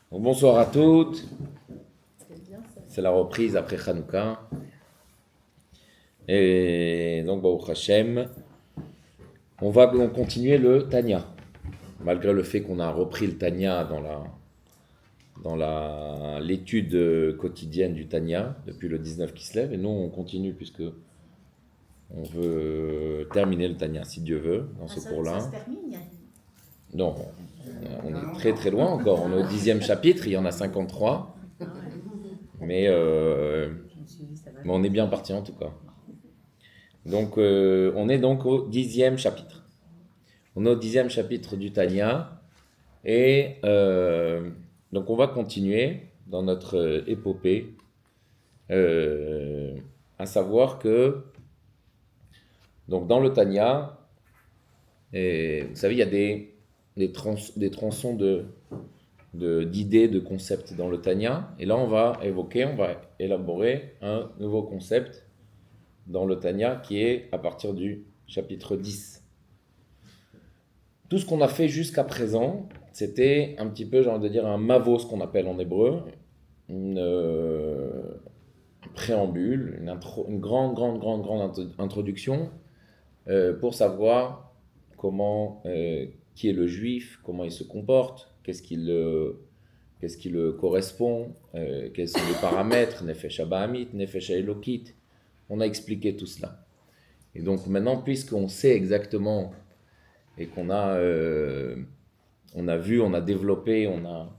Donc, bonsoir à toutes, C'est bien ça. c'est la reprise après Hanouka. Et donc, Baruch Hashem, on va continuer le Tanya. Malgré le fait qu'on a repris le Tanya dans l'étude quotidienne du Tanya depuis le 19 qui se lève. Et nous, on continue puisque on veut terminer le Tanya, si Dieu veut, dans ce Ça cours-là. se termine. Non, on est très très loin encore. On est au 10e chapitre, il y en a 53. Ah ouais. Mais on est bien parti en tout cas. Donc, on est donc au 10e chapitre. On est au 10e chapitre du Tanya. Et donc, on va continuer dans notre épopée. À savoir que, donc, dans le Tanya, vous savez, il y a des tronçons d'idées, de concepts dans le Tanya. Et là, on va élaborer un nouveau concept dans le Tanya qui est à partir du chapitre 10. Tout ce qu'on a fait jusqu'à présent, c'était un petit peu, j'ai envie de dire, un mavo, ce qu'on appelle en hébreu, un préambule, une grande introduction pour savoir qui est le juif, comment il se comporte, qu'est-ce qui le correspond, quels sont les paramètres, Nefesh Abahamit, Nefesh Elokit. On a expliqué tout cela. Et donc maintenant, puisqu'on sait exactement et on a vu, on a développé, on a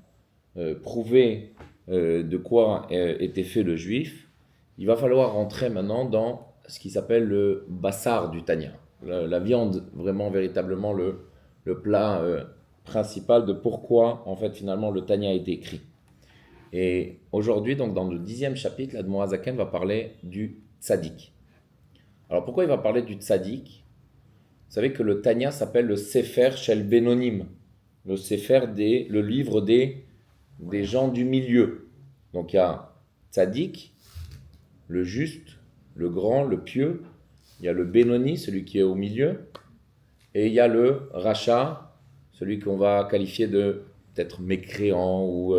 prouvé de quoi était fait le juif, il va falloir rentrer maintenant dans ce qui s'appelle le bassar du Tanya. La viande, vraiment, véritablement, le plat principal de pourquoi, en fait, finalement, le Tanya a été écrit. Et aujourd'hui, donc, dans le 10e chapitre, l'Admor Hazaken va parler du tzaddik. Alors, pourquoi il va parler du tzaddik? Vous savez que le Tanya s'appelle le Sefer Shel Benonim, le livre des gens du milieu. Donc il y a Tzadik, le juste, le grand, le pieux. Il y a le Benoni, celui qui est au milieu. Et il y a le Racha, celui qu'on va qualifier de peut-être mécréant ou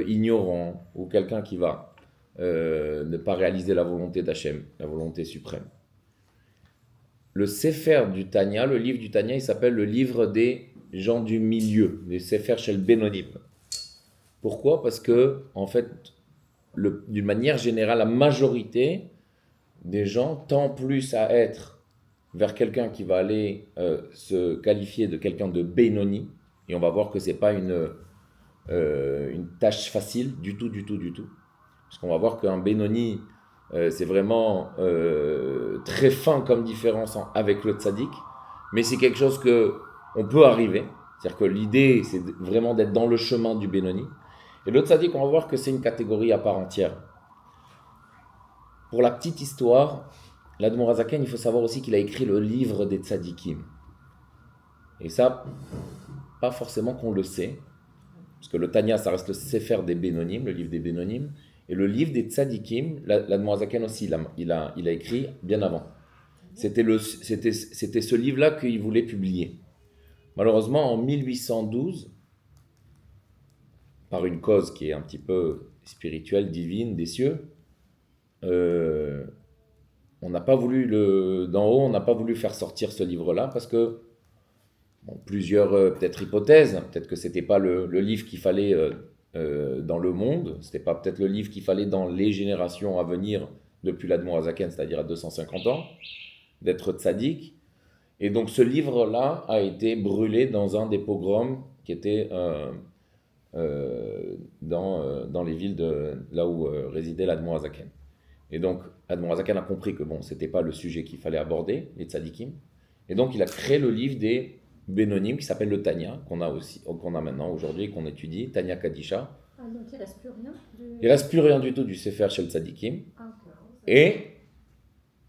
ignorant, ou quelqu'un qui va ne pas réaliser la volonté d'Hachem, la volonté suprême. Le Sefer du Tanya, le livre du Tanya, il s'appelle le livre des gens du milieu, les Sefer Shel Benonim. Pourquoi? Parce que, en fait, d'une manière générale, la majorité des gens tend plus à être vers quelqu'un qui va aller se qualifier de quelqu'un de Benoni, et on va voir que c'est pas une tâche facile du tout, parce qu'on va voir qu'un Benoni, c'est vraiment très fin comme différence avec le tzaddik, mais c'est quelque chose que on peut arriver. C'est-à-dire que l'idée, c'est vraiment d'être dans le chemin du Benoni. Et le tzaddik, on va voir que c'est une catégorie à part entière. Pour la petite histoire, l'Admor Hazaken, il faut savoir aussi qu'il a écrit le livre des tzaddikim. Et ça, pas forcément qu'on le sait, parce que le Tanya, ça reste le Sefer des Benonim, le livre des Benonim, et le livre des Tzadikim, l'Admor Hazaken aussi, il a écrit bien avant. C'était ce livre-là qu'il voulait publier. Malheureusement, en 1812, par une cause qui est un petit peu spirituelle, divine, des cieux, on n'a pas voulu d'en haut, on n'a pas voulu faire sortir ce livre-là parce que plusieurs peut-être hypothèses, peut-être que c'était pas le livre qu'il fallait dans le monde, c'était pas peut-être le livre qu'il fallait dans les générations à venir depuis l'Admor Hazaken, c'est-à-dire à 250 ans, d'être tzaddik. Et donc ce livre-là a été brûlé dans un des pogroms qui était dans les villes là où résidait l'Admor Hazaken. Et donc l'Admor Hazaken a compris que bon, c'était pas le sujet qu'il fallait aborder, les tzadikim. Et donc il a créé le livre des Benonim qui s'appelle le Tanya, qu'on a maintenant aujourd'hui, qu'on étudie, Tanya Kadisha. Ah, donc il ne reste plus rien Il ne reste plus rien du tout du Sefer Shel Tzadikim. Ah,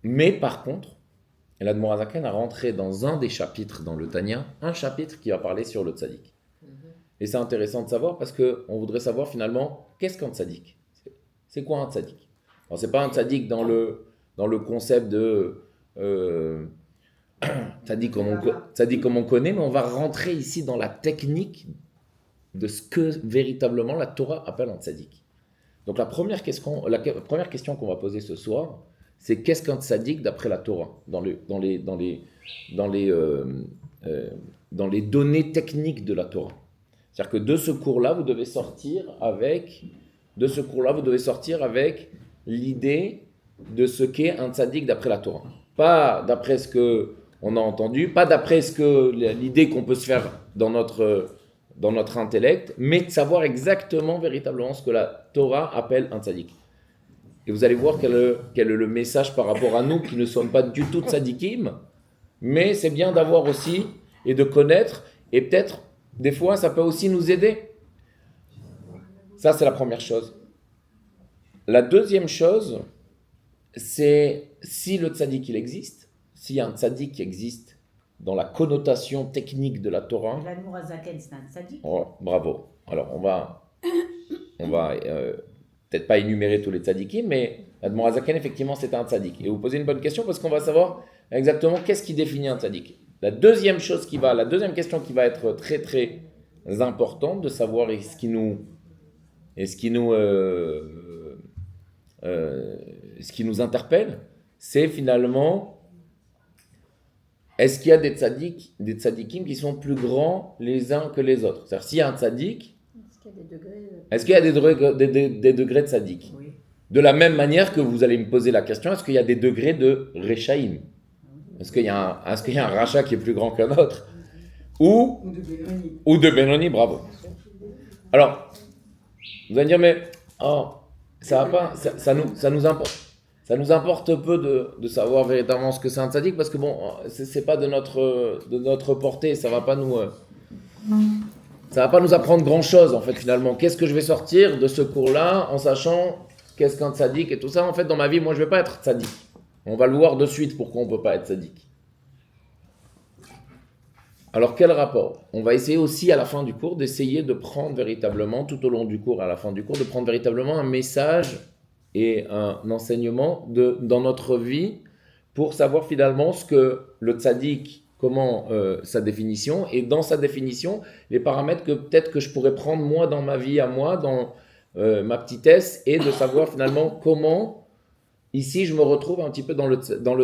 Mais par contre, l'Admor Hazaken a rentré dans un des chapitres dans le Tanya, un chapitre qui va parler sur le Tzadik. Et c'est intéressant de savoir parce qu'on voudrait savoir finalement qu'est-ce qu'un Tzadik. C'est quoi un Tzadik? Alors c'est pas un Tzadik dans le concept de Tzadik comme on connaît, mais on va rentrer ici dans la technique de ce que véritablement la Torah appelle un tzaddik. Donc la première question qu'on va poser ce soir, c'est qu'est-ce qu'un tzaddik d'après la Torah, dans les données techniques de la Torah. C'est-à-dire que de ce cours-là, vous devez sortir avec l'idée de ce qu'est un tzaddik d'après la Torah. Pas d'après ce qu'on a entendu, pas d'après l'idée qu'on peut se faire dans notre intellect, mais de savoir exactement, véritablement, ce que la Torah appelle un tzaddik. Et vous allez voir quel est le message par rapport à nous qui ne sommes pas du tout tzaddikim, mais c'est bien d'avoir aussi et de connaître, et peut-être, des fois, ça peut aussi nous aider. Ça, c'est la première chose. La deuxième chose, c'est si le tzaddik, il existe, s'il y a un tzaddik qui existe dans la connotation technique de la Torah. L'Admour Azaken, c'est un tzaddik. Oh, bravo. Alors, on va peut-être pas énumérer tous les tzaddikim, mais l'Admour Azaken, effectivement, c'est un tzaddik. Et vous posez une bonne question parce qu'on va savoir exactement qu'est-ce qui définit un tzaddik. La deuxième question qui va être très très importante de savoir ce qui nous interpelle, c'est finalement est-ce qu'il y a des tzaddikim qui sont plus grands les uns que les autres. C'est-à-dire s'il y a un tzaddik, est-ce qu'il y a des degrés de tzaddik? Oui. De la même manière que vous allez me poser la question, est-ce qu'il y a des degrés de Rechaïm? Est-ce qu'il y a un rachat qui est plus grand qu'un autre? Ou de Benoni, bravo. Alors, vous allez me dire, mais ça va pas, ça nous importe peu de savoir véritablement ce que c'est un tzaddik, parce que bon, c'est pas de notre portée, ça va pas nous apprendre grand chose en fait finalement. Qu'est-ce que je vais sortir de ce cours-là en sachant qu'est-ce qu'un tzaddik et tout ça? En fait, dans ma vie, moi je vais pas être tzaddik. On va le voir de suite pourquoi on peut pas être tzaddik. Alors quel rapport? On va essayer aussi à la fin du cours d'essayer de prendre véritablement, tout au long du cours, à la fin du cours, de prendre véritablement un message et un enseignement dans notre vie pour savoir finalement ce que le tzaddik, comment sa définition, et dans sa définition, les paramètres que peut-être que je pourrais prendre moi dans ma vie à moi, dans ma petitesse, et de savoir finalement comment ici je me retrouve un petit peu dans le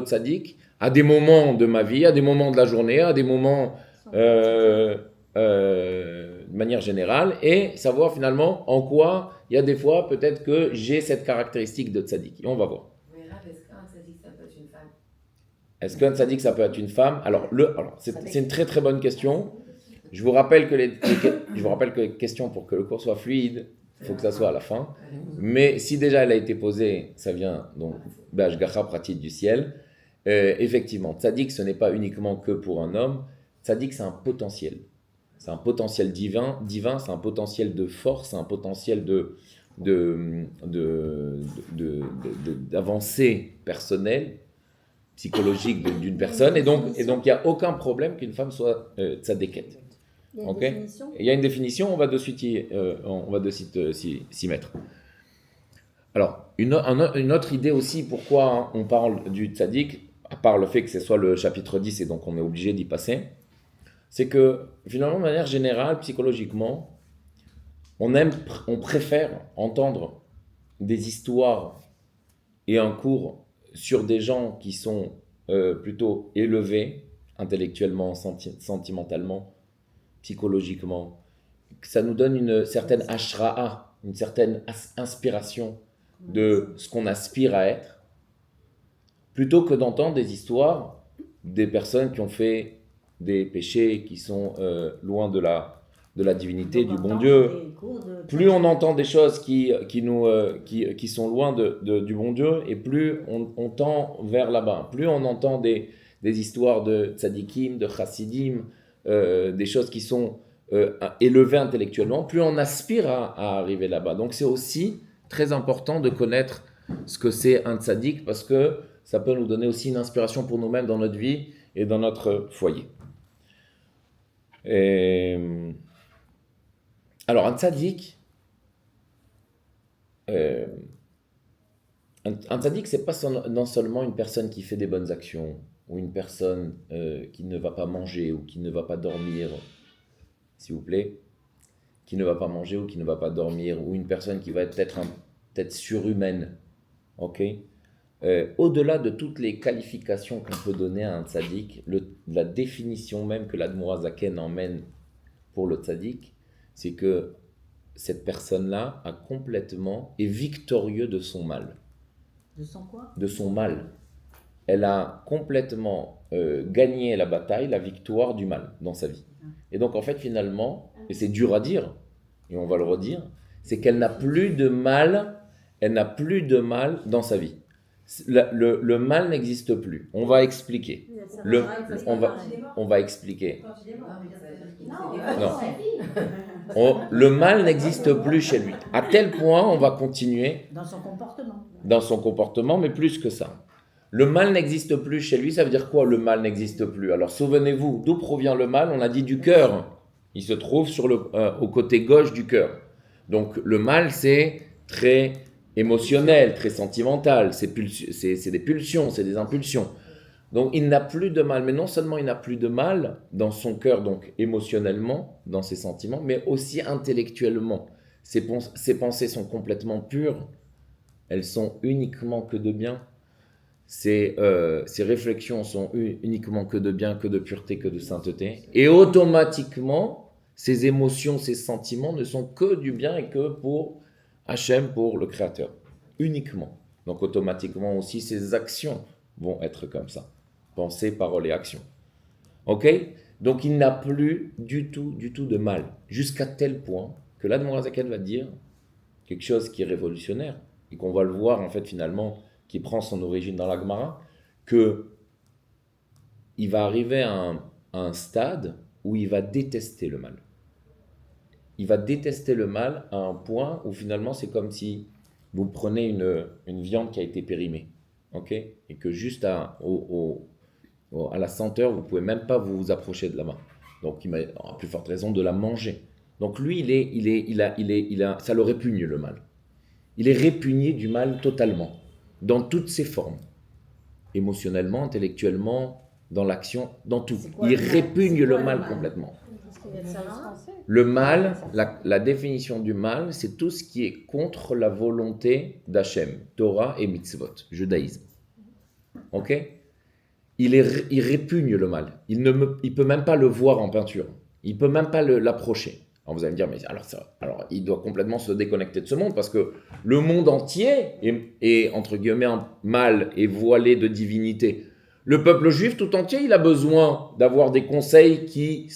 tzaddik, à des moments de ma vie, à des moments de la journée, à des moments de manière générale, et savoir finalement en quoi il y a des fois peut-être que j'ai cette caractéristique de tzaddik. Et on va voir. Est-ce qu'un tzaddik ça peut être une femme? Est-ce qu'un tzaddik ça peut être une femme? Alors c'est une très très bonne question. Je vous rappelle que les questions, pour que le cours soit fluide, il faut que ça soit à la fin. Mais si déjà elle a été posée, ça vient donc B'Hashgacha pratique du ciel. Effectivement, tzaddik ce n'est pas uniquement que pour un homme. Tzaddik c'est un potentiel. C'est un potentiel divin, c'est un potentiel de force, c'est un potentiel d'avancée personnelle, psychologique d'une personne. Et donc il n'y a aucun problème qu'une femme soit tzaddiket. Il y a une Okay. définition. Il y a une définition, on va de suite s'y mettre. Alors, une autre idée aussi, pourquoi on parle du tzaddik, à part le fait que ce soit le chapitre 10 et donc on est obligé d'y passer, c'est que finalement, de manière générale, psychologiquement, on préfère entendre des histoires et un cours sur des gens qui sont plutôt élevés, intellectuellement, sentimentalement, psychologiquement. Ça nous donne une certaine ashra'a, une certaine inspiration de ce qu'on aspire à être, plutôt que d'entendre des histoires des personnes qui ont fait des péchés qui sont loin de la divinité, du bon Dieu. Plus on entend des choses qui sont loin du bon Dieu, et plus on tend vers là-bas. Plus on entend des histoires de tzadikim, de chassidim, des choses qui sont élevées intellectuellement, plus on aspire à arriver là-bas. Donc c'est aussi très important de connaître ce que c'est un tzaddik, parce que ça peut nous donner aussi une inspiration pour nous-mêmes dans notre vie et dans notre foyer. Alors un tzaddik, un tzaddik, c'est pas non seulement une personne qui fait des bonnes actions, ou une personne qui ne va pas manger, ou qui ne va pas dormir, s'il vous plaît. qui ne va pas manger ou qui ne va pas dormir, ou une personne qui va être peut-être surhumaine, ok? Au-delà de toutes les qualifications qu'on peut donner à un tzaddik, la définition même que l'Admoura Zaken emmène pour le tzaddik, c'est que cette personne-là est victorieux de son mal. De son quoi? De son mal. Elle a complètement gagné la bataille, la victoire du mal dans sa vie. Et donc en fait finalement, et c'est dur à dire, et on va le redire, c'est qu'elle n'a plus de mal, dans sa vie. Le mal n'existe plus. On va expliquer. On va expliquer. Quand il est mort, ça veut dire qu'il s'est Non. défendu. Le mal n'existe plus chez lui. À tel point, on va continuer Dans son comportement. dans son comportement, mais plus que ça. Le mal n'existe plus chez lui, ça veut dire quoi le mal n'existe plus? Alors souvenez-vous, d'où provient le mal? On a dit du cœur. Il se trouve au côté gauche du cœur. Donc le mal, c'est très émotionnel, très sentimental, c'est des pulsions, c'est des impulsions. Donc il n'a plus de mal, mais non seulement il n'a plus de mal dans son cœur, donc émotionnellement, dans ses sentiments, mais aussi intellectuellement. Ses pensées sont complètement pures, elles sont uniquement que de bien. Ses réflexions sont uniquement que de bien, que de pureté, que de sainteté. Et automatiquement, ses émotions, ses sentiments ne sont que du bien et que pour Hachem, pour le Créateur. Uniquement. Donc automatiquement aussi, ses actions vont être comme ça. Pensée, parole et action. Ok? Donc il n'a plus du tout de mal. Jusqu'à tel point que l'Admoura Zaken va dire quelque chose qui est révolutionnaire et qu'on va le voir en fait finalement, qui prend son origine dans la Gemara, que il va arriver à un stade où il va détester le mal. Il va détester le mal à un point où finalement c'est comme si vous prenez une viande qui a été périmée, ok? Et que juste à la senteur, vous ne pouvez même pas vous approcher de la main. Donc il a plus forte raison de la manger. Donc lui, ça le répugne le mal. Il est répugné du mal totalement, dans toutes ses formes. Émotionnellement, intellectuellement, dans l'action, dans tout. Il répugne le mal complètement. Le mal, la définition du mal, c'est tout ce qui est contre la volonté d'Hachem, Torah et mitzvot, judaïsme. Ok? Il répugne le mal. Il peut même pas le voir en peinture. Il peut même pas l'approcher. Alors vous allez me dire, mais alors il doit complètement se déconnecter de ce monde parce que le monde entier est entre guillemets un mal et voilé de divinité. Le peuple juif tout entier, il a besoin d'avoir des conseils qui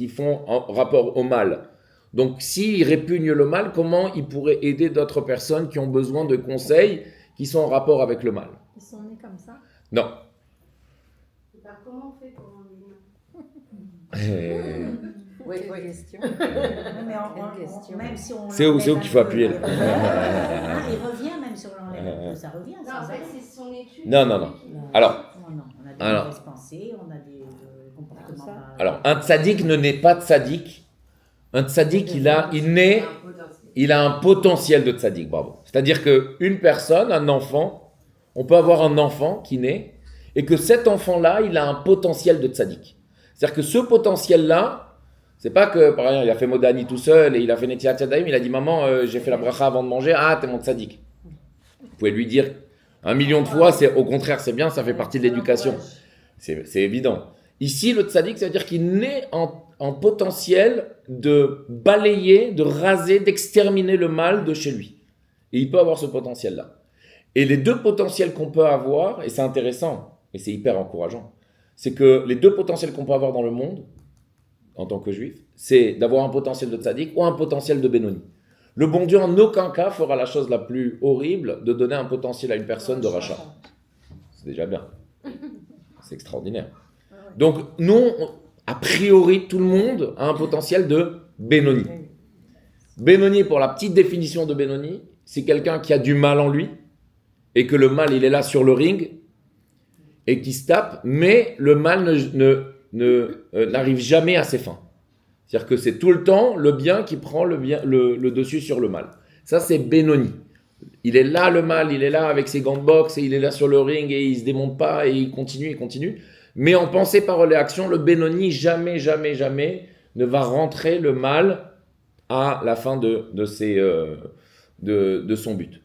font en rapport au mal. Donc s'il répugne le mal, comment il pourrait aider d'autres personnes qui ont besoin de conseils qui sont en rapport avec le mal? Ils sont nés comme ça. Non. Comment on fait pour en Oui, question. Même si on C'est où qu'il faut appuyer. Il revient même si on l'enlève. Ça revient. Non, en fait, c'est son étude. Non. Alors, on a des mauvaises pensées, on a des comportements. Alors, un tzaddik ne naît pas tzaddik. Un tzaddik, il a un potentiel de tzaddik, bravo. C'est-à-dire qu'une personne, un enfant, on peut avoir un enfant qui naît, et que cet enfant-là, il a un potentiel de tzaddik. C'est-à-dire que ce potentiel-là, c'est pas que, par exemple, il a fait Modani tout seul, et il a fait Netilat Yadayim, il a dit, maman, j'ai fait la bracha avant de manger, t'es mon tzaddik. Vous pouvez lui dire 1 million de fois, au contraire, c'est bien, ça fait partie de l'éducation. C'est évident. Ici, le tzaddik, ça veut dire qu'il naît en potentiel de balayer, de raser, d'exterminer le mal de chez lui. Et il peut avoir ce potentiel-là. Et les deux potentiels qu'on peut avoir, et c'est intéressant, et c'est hyper encourageant, c'est que les deux potentiels qu'on peut avoir dans le monde, en tant que juif, c'est d'avoir un potentiel de tzaddik ou un potentiel de Benoni. Le bon Dieu, en aucun cas, fera la chose la plus horrible de donner un potentiel à une personne de rachat. C'est déjà bien. C'est extraordinaire. Donc, nous, a priori, tout le monde a un potentiel de Benoni. Benoni, pour la petite définition de Benoni, c'est quelqu'un qui a du mal en lui et que le mal, il est là sur le ring et qui se tape, mais le mal n'arrive jamais à ses fins. C'est-à-dire que c'est tout le temps le bien qui prend le dessus sur le mal. Ça, c'est Benoni. Il est là, le mal, il est là avec ses gants de boxe et il est là sur le ring et il ne se démonte pas et il continue. Mais en pensée, parole et action, le Benoni, jamais ne va rentrer le mal à la fin de son but.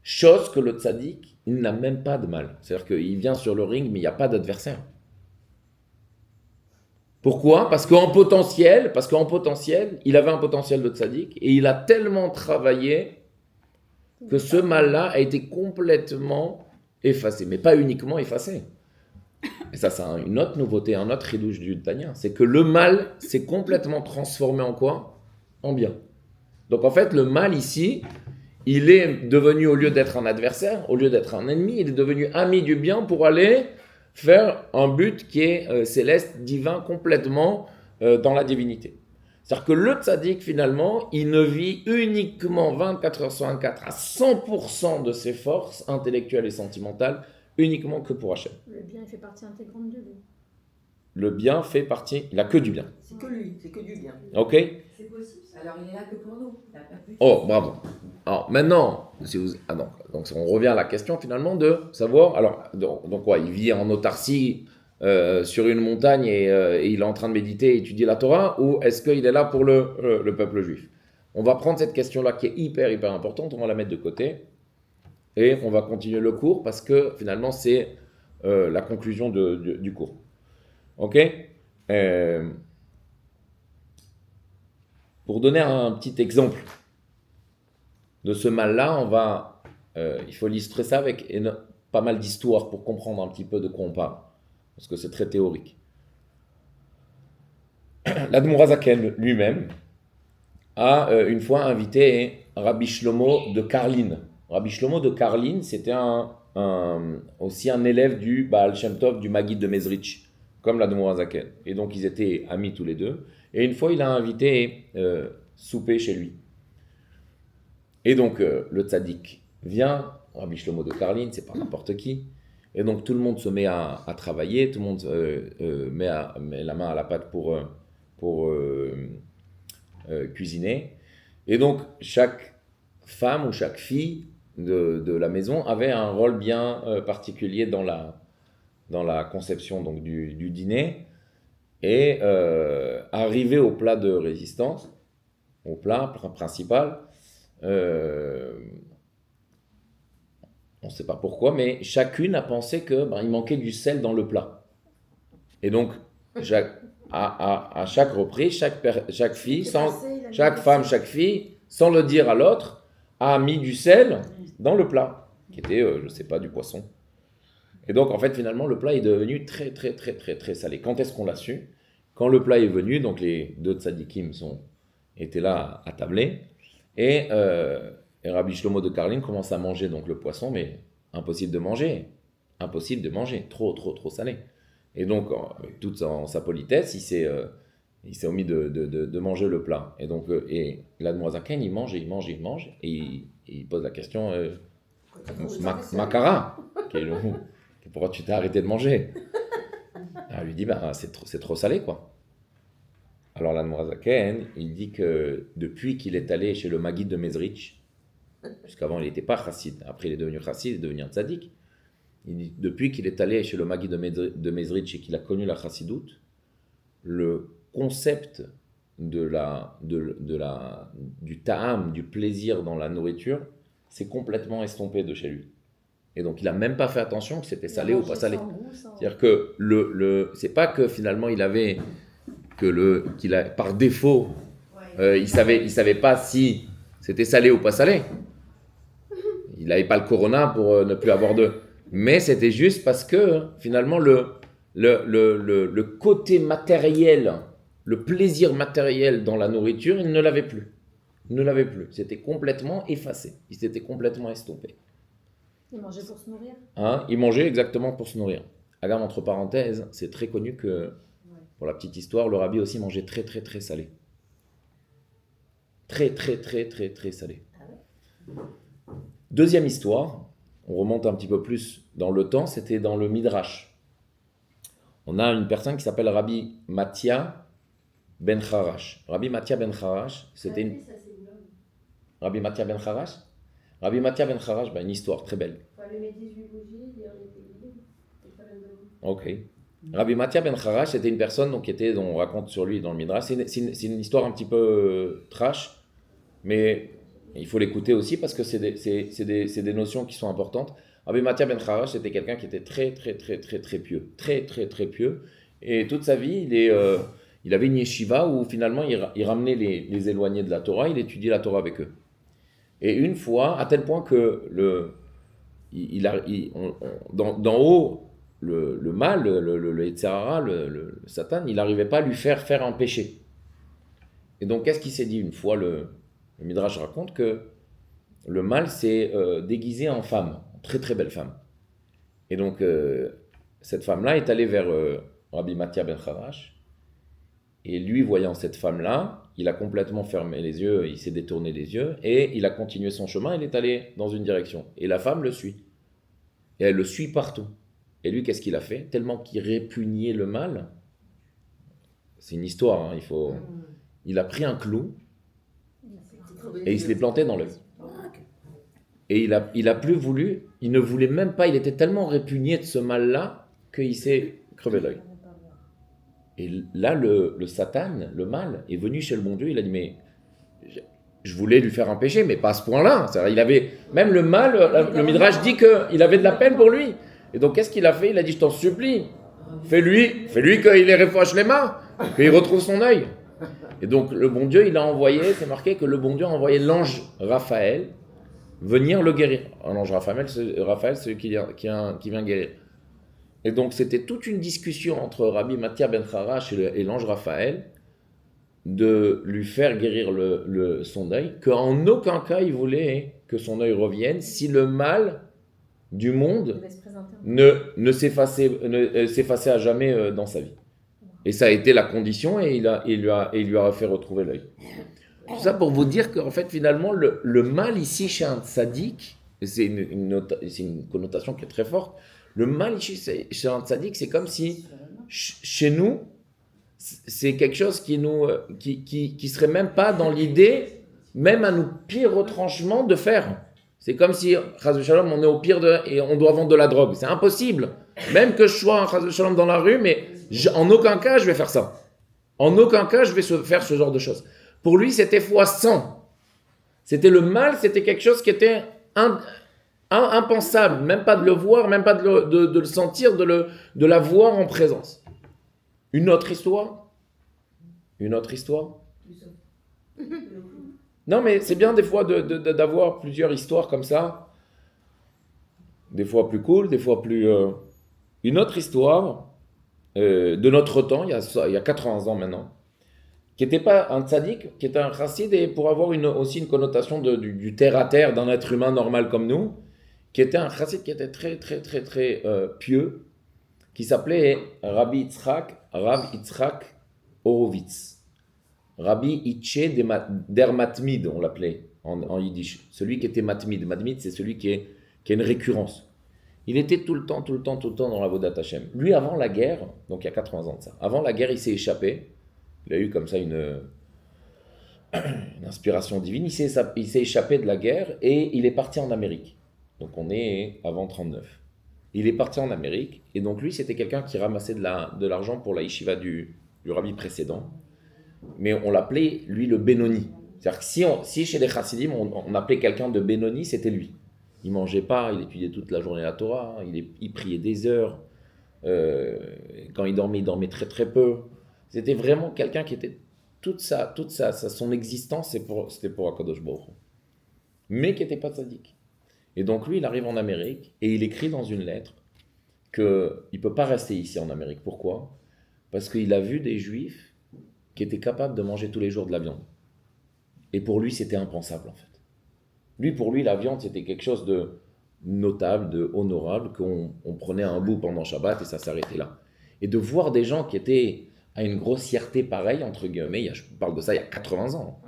Chose que le tzaddik, il n'a même pas de mal. C'est-à-dire qu'il vient sur le ring, mais il n'y a pas d'adversaire. Pourquoi? Parce qu'en potentiel, il avait un potentiel de tzaddik et il a tellement travaillé que ce mal-là a été complètement effacé. Mais pas uniquement effacé. Et ça, c'est une autre nouveauté, un autre ridouche du Tanya. C'est que le mal s'est complètement transformé en quoi? En bien. Donc en fait, le mal ici, il est devenu, au lieu d'être un adversaire, au lieu d'être un ennemi, il est devenu ami du bien pour aller faire un but qui est céleste, divin, complètement dans la divinité. C'est-à-dire que le tzaddik, finalement, il ne vit uniquement 24 heures sur 24 à 100% de ses forces intellectuelles et sentimentales, uniquement que pour Hachem. Le bien, il fait partie intégrante de lui. Le bien fait partie, il n'a que du bien. C'est que lui, c'est que du bien. Ok? C'est possible ça. Alors il est là que pour nous. Il n'a pas pu. Oh, bravo. Alors maintenant, donc on revient à la question finalement de savoir, alors, donc quoi, il vit en autarcie sur une montagne et il est en train de méditer et étudier la Torah, ou est-ce qu'il est là pour le peuple juif? On va prendre cette question-là qui est hyper importante, on va la mettre de côté et on va continuer le cours parce que finalement c'est la conclusion du cours. Ok? Pour donner un petit exemple de ce mal-là, il faut illustrer ça avec pas mal d'histoires pour comprendre un petit peu de quoi on parle, parce que c'est très théorique. L'Admorazaken lui-même a une fois invité Rabbi Shlomo de Karlin. Rabbi Shlomo de Karlin, c'était aussi un élève du Baal Shem Tov, du Maguid de Mezrich, comme l'Admorazaken. Et donc ils étaient amis tous les deux. Et une fois, il a invité souper chez lui. Et donc, le tzaddik vient, Rabbi Shlomo de Karlin, c'est pas n'importe qui. Et donc, tout le monde se met à travailler, tout le monde met la main à la pâte pour cuisiner. Et donc, chaque femme ou chaque fille de la maison avait un rôle bien particulier dans la conception donc, du dîner. Et arrivé au plat de résistance, au plat principal, on ne sait pas pourquoi, mais chacune a pensé qu'il manquait du sel dans le plat. Et donc, à chaque reprise, chaque fille, chaque femme, chaque fille, sans le dire à l'autre, a mis du sel dans le plat, qui était, je ne sais pas, du poisson. Et donc, en fait, finalement, le plat est devenu très salé. Quand est-ce qu'on l'a su? Quand le plat est venu, donc les deux tzadikim étaient là à tabler, et Rabbi Shlomo de Karlin commence à manger donc le poisson, mais impossible de manger, trop salé. Et donc, avec toute sa politesse, il s'est omis de manger le plat. Et donc, l'Admorazaken, il mange, et il pose la question, Makara, pourquoi tu t'es arrêté de manger? Elle lui dit, c'est trop salé, quoi. Alors l'Admorazaken, il dit que depuis qu'il est allé chez le Maguid de Mezrich, puisqu'avant il n'était pas chassid, après il est devenu chassid, il est devenu un tzaddik, il dit, depuis qu'il est allé chez le Maguid de Mezrich et qu'il a connu la chassidoute, le concept du ta'am, du plaisir dans la nourriture, s'est complètement estompé de chez lui. Et donc, il n'a même pas fait attention que c'était salé ou pas salé. C'est-à-dire que c'est pas que finalement il avait par défaut, il savait pas si c'était salé ou pas salé. Il n'avait pas le corona pour ne plus avoir mais c'était juste parce que finalement le côté matériel, le plaisir matériel dans la nourriture, il ne l'avait plus. C'était complètement effacé. Il s'était complètement estompé. Il mangeait pour se nourrir. Il mangeait exactement pour se nourrir. Regarde, entre parenthèses, c'est très connu que, pour la petite histoire, le rabbi aussi mangeait très salé. Très salé. Deuxième histoire, on remonte un petit peu plus dans le temps, c'était dans le Midrash. On a une personne qui s'appelle Rabbi Mathia ben Harash. Rabbi Mathia ben Harash, c'était Rabbi Mathia ben Harash. Rabbi Mathia ben Harash, une histoire très belle. Il faut allumer 18 bougies, lire les Télim, et faire une demande. Ok. Rabbi Mathia ben Harash, c'était une personne donc, dont on raconte sur lui dans le Midrash. C'est une histoire un petit peu trash, mais il faut l'écouter aussi parce que c'est des notions qui sont importantes. Rabbi Mathia ben Harash, c'était quelqu'un qui était très, très, très, très, très pieux. Très, très, très pieux. Et toute sa vie, il avait une yeshiva où finalement il ramenait les éloignés de la Torah, il étudiait la Torah avec eux. Et une fois, à tel point que d'en haut, le mal, le Yetzer Hara, le Satan, il n'arrivait pas à lui faire un péché. Et donc, qu'est-ce qu'il s'est dit une fois le Midrash raconte que le mal s'est déguisé en femme, en très très belle femme. Et donc, cette femme-là est allée vers Rabbi Mathia ben Harash. Et lui, voyant cette femme-là, il a complètement fermé les yeux, il s'est détourné les yeux, et il a continué son chemin, il est allé dans une direction. Et la femme le suit. Et elle le suit partout. Et lui, qu'est-ce qu'il a fait? Tellement qu'il répugnait le mal, c'est une histoire, hein, il a pris un clou, et il se l'est planté dans l'œil. Et il a plus voulu, il ne voulait même pas, il était tellement répugné de ce mal-là, qu'il s'est crevé l'œil. Et là, le Satan, le mal, est venu chez le bon Dieu, il a dit, mais je voulais lui faire un péché, mais pas à ce point-là. Il avait, même le mal, le Midrash dit qu'il avait de la peine pour lui. Et donc, qu'est-ce qu'il a fait? Il a dit, je t'en supplie, fais-lui qu'il ait refouache les mains, qu'il retrouve son œil. Et donc, le bon Dieu, il a envoyé, c'est marqué que le bon Dieu a envoyé l'ange Raphaël venir le guérir. L'ange Raphaël, c'est celui qui vient guérir. Et donc, c'était toute une discussion entre Rabbi Mathia ben Harash et l'ange Raphaël de lui faire guérir son œil, qu'en aucun cas il voulait que son œil revienne si le mal du monde ne s'effaçait à jamais dans sa vie. Et ça a été la condition et il lui a fait retrouver l'œil. Tout ça pour vous dire qu'en fait, finalement, le mal ici chez un tzaddik, c'est une connotation qui est très forte, le mal chez un tzaddik, c'est comme si chez nous, c'est quelque chose qui serait même pas dans l'idée, même à nos pires retranchements de faire. C'est comme si, chas v'shalom, on est au pire et on doit vendre de la drogue. C'est impossible. Même que je sois chas v'shalom dans la rue, mais en aucun cas je vais faire ça. En aucun cas je vais faire ce genre de choses. Pour lui, c'était fois 100. C'était le mal, c'était quelque chose qui était impensable, même pas de le voir, même pas de le sentir, de la voir en présence. Une autre histoire. Non, mais c'est bien des fois d'avoir plusieurs histoires comme ça. Des fois plus cool, des fois plus... Une autre histoire de notre temps, il y a 80 ans maintenant, qui n'était pas un tzaddik, qui était un chassid, et pour avoir aussi une connotation du terre-à-terre d'un être humain normal comme nous, qui était un chassid qui était très, très, très, très pieux, qui s'appelait Rabbi Yitzhak Horowitz. Rabbi Itché der Matmid, on l'appelait en yiddish. Celui qui était Matmid. Matmid, c'est celui qui a une récurrence. Il était tout le temps dans la Vodat Hashem. Lui, avant la guerre, donc il y a 80 ans de ça, avant la guerre, il s'est échappé. Il a eu comme ça une inspiration divine. Il s'est échappé de la guerre et il est parti en Amérique. Donc on est avant 39. Il est parti en Amérique, et donc lui, c'était quelqu'un qui ramassait de l'argent pour la yeshiva du rabbi précédent, mais on l'appelait, lui, le Benoni. C'est-à-dire que si chez les chassidim, on appelait quelqu'un de Benoni, c'était lui. Il mangeait pas, il étudiait toute la journée la Torah, il priait des heures, quand il dormait très très peu. C'était vraiment quelqu'un qui était, son existence, c'était pour Akadosh Baruch Hu. Mais qui n'était pas tzaddik. Et donc lui, il arrive en Amérique et il écrit dans une lettre qu'il ne peut pas rester ici en Amérique. Pourquoi? Parce qu'il a vu des juifs qui étaient capables de manger tous les jours de la viande. Et pour lui, c'était impensable en fait. Pour lui, la viande, c'était quelque chose de notable, de honorable, qu'on prenait un bout pendant Shabbat et ça s'arrêtait là. Et de voir des gens qui étaient à une grossièreté pareille, entre guillemets, je parle de ça il y a 80 ans.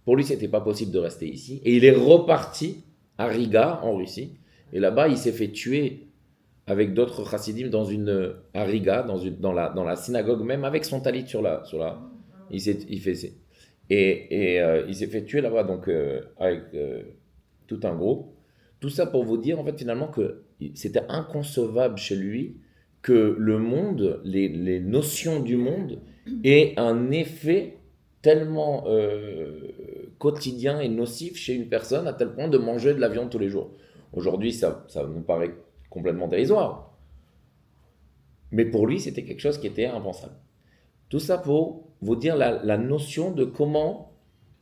Pour lui, c'était pas possible de rester ici. Et il est reparti à Riga, en Russie. Et là-bas, il s'est fait tuer avec d'autres chassidim à Riga, dans la synagogue, même avec son talit sur la il s'est fait tuer là-bas, donc avec tout un groupe. Tout ça pour vous dire, en fait, finalement, que c'était inconcevable chez lui que le monde, les notions du monde, aient un effet tellement quotidien et nocif chez une personne à tel point de manger de la viande tous les jours. Aujourd'hui, ça nous paraît complètement dérisoire. Mais pour lui, c'était quelque chose qui était impensable. Tout ça pour vous dire la notion de comment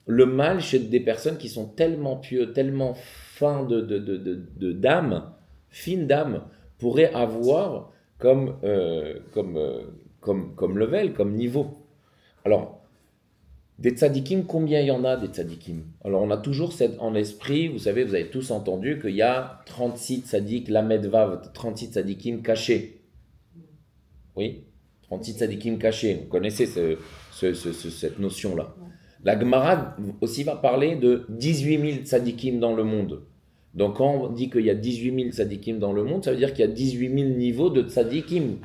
le mal chez des personnes qui sont tellement pieux, tellement fins d'âme, fines d'âme, pourrait avoir comme level, comme niveau. Alors, des tzadikim, combien il y en a des tzadikim? Alors, on a toujours en l'esprit, vous savez, vous avez tous entendu qu'il y a 36 tzadik, Lamed Vav, 36 tzadikim cachés. Oui, 36 tzadikim cachés. Vous connaissez cette notion-là. La Gemara aussi va parler de 18 000 tzadikim dans le monde. Donc, quand on dit qu'il y a 18 000 tzadikim dans le monde, ça veut dire qu'il y a 18 000 niveaux de tzadikim.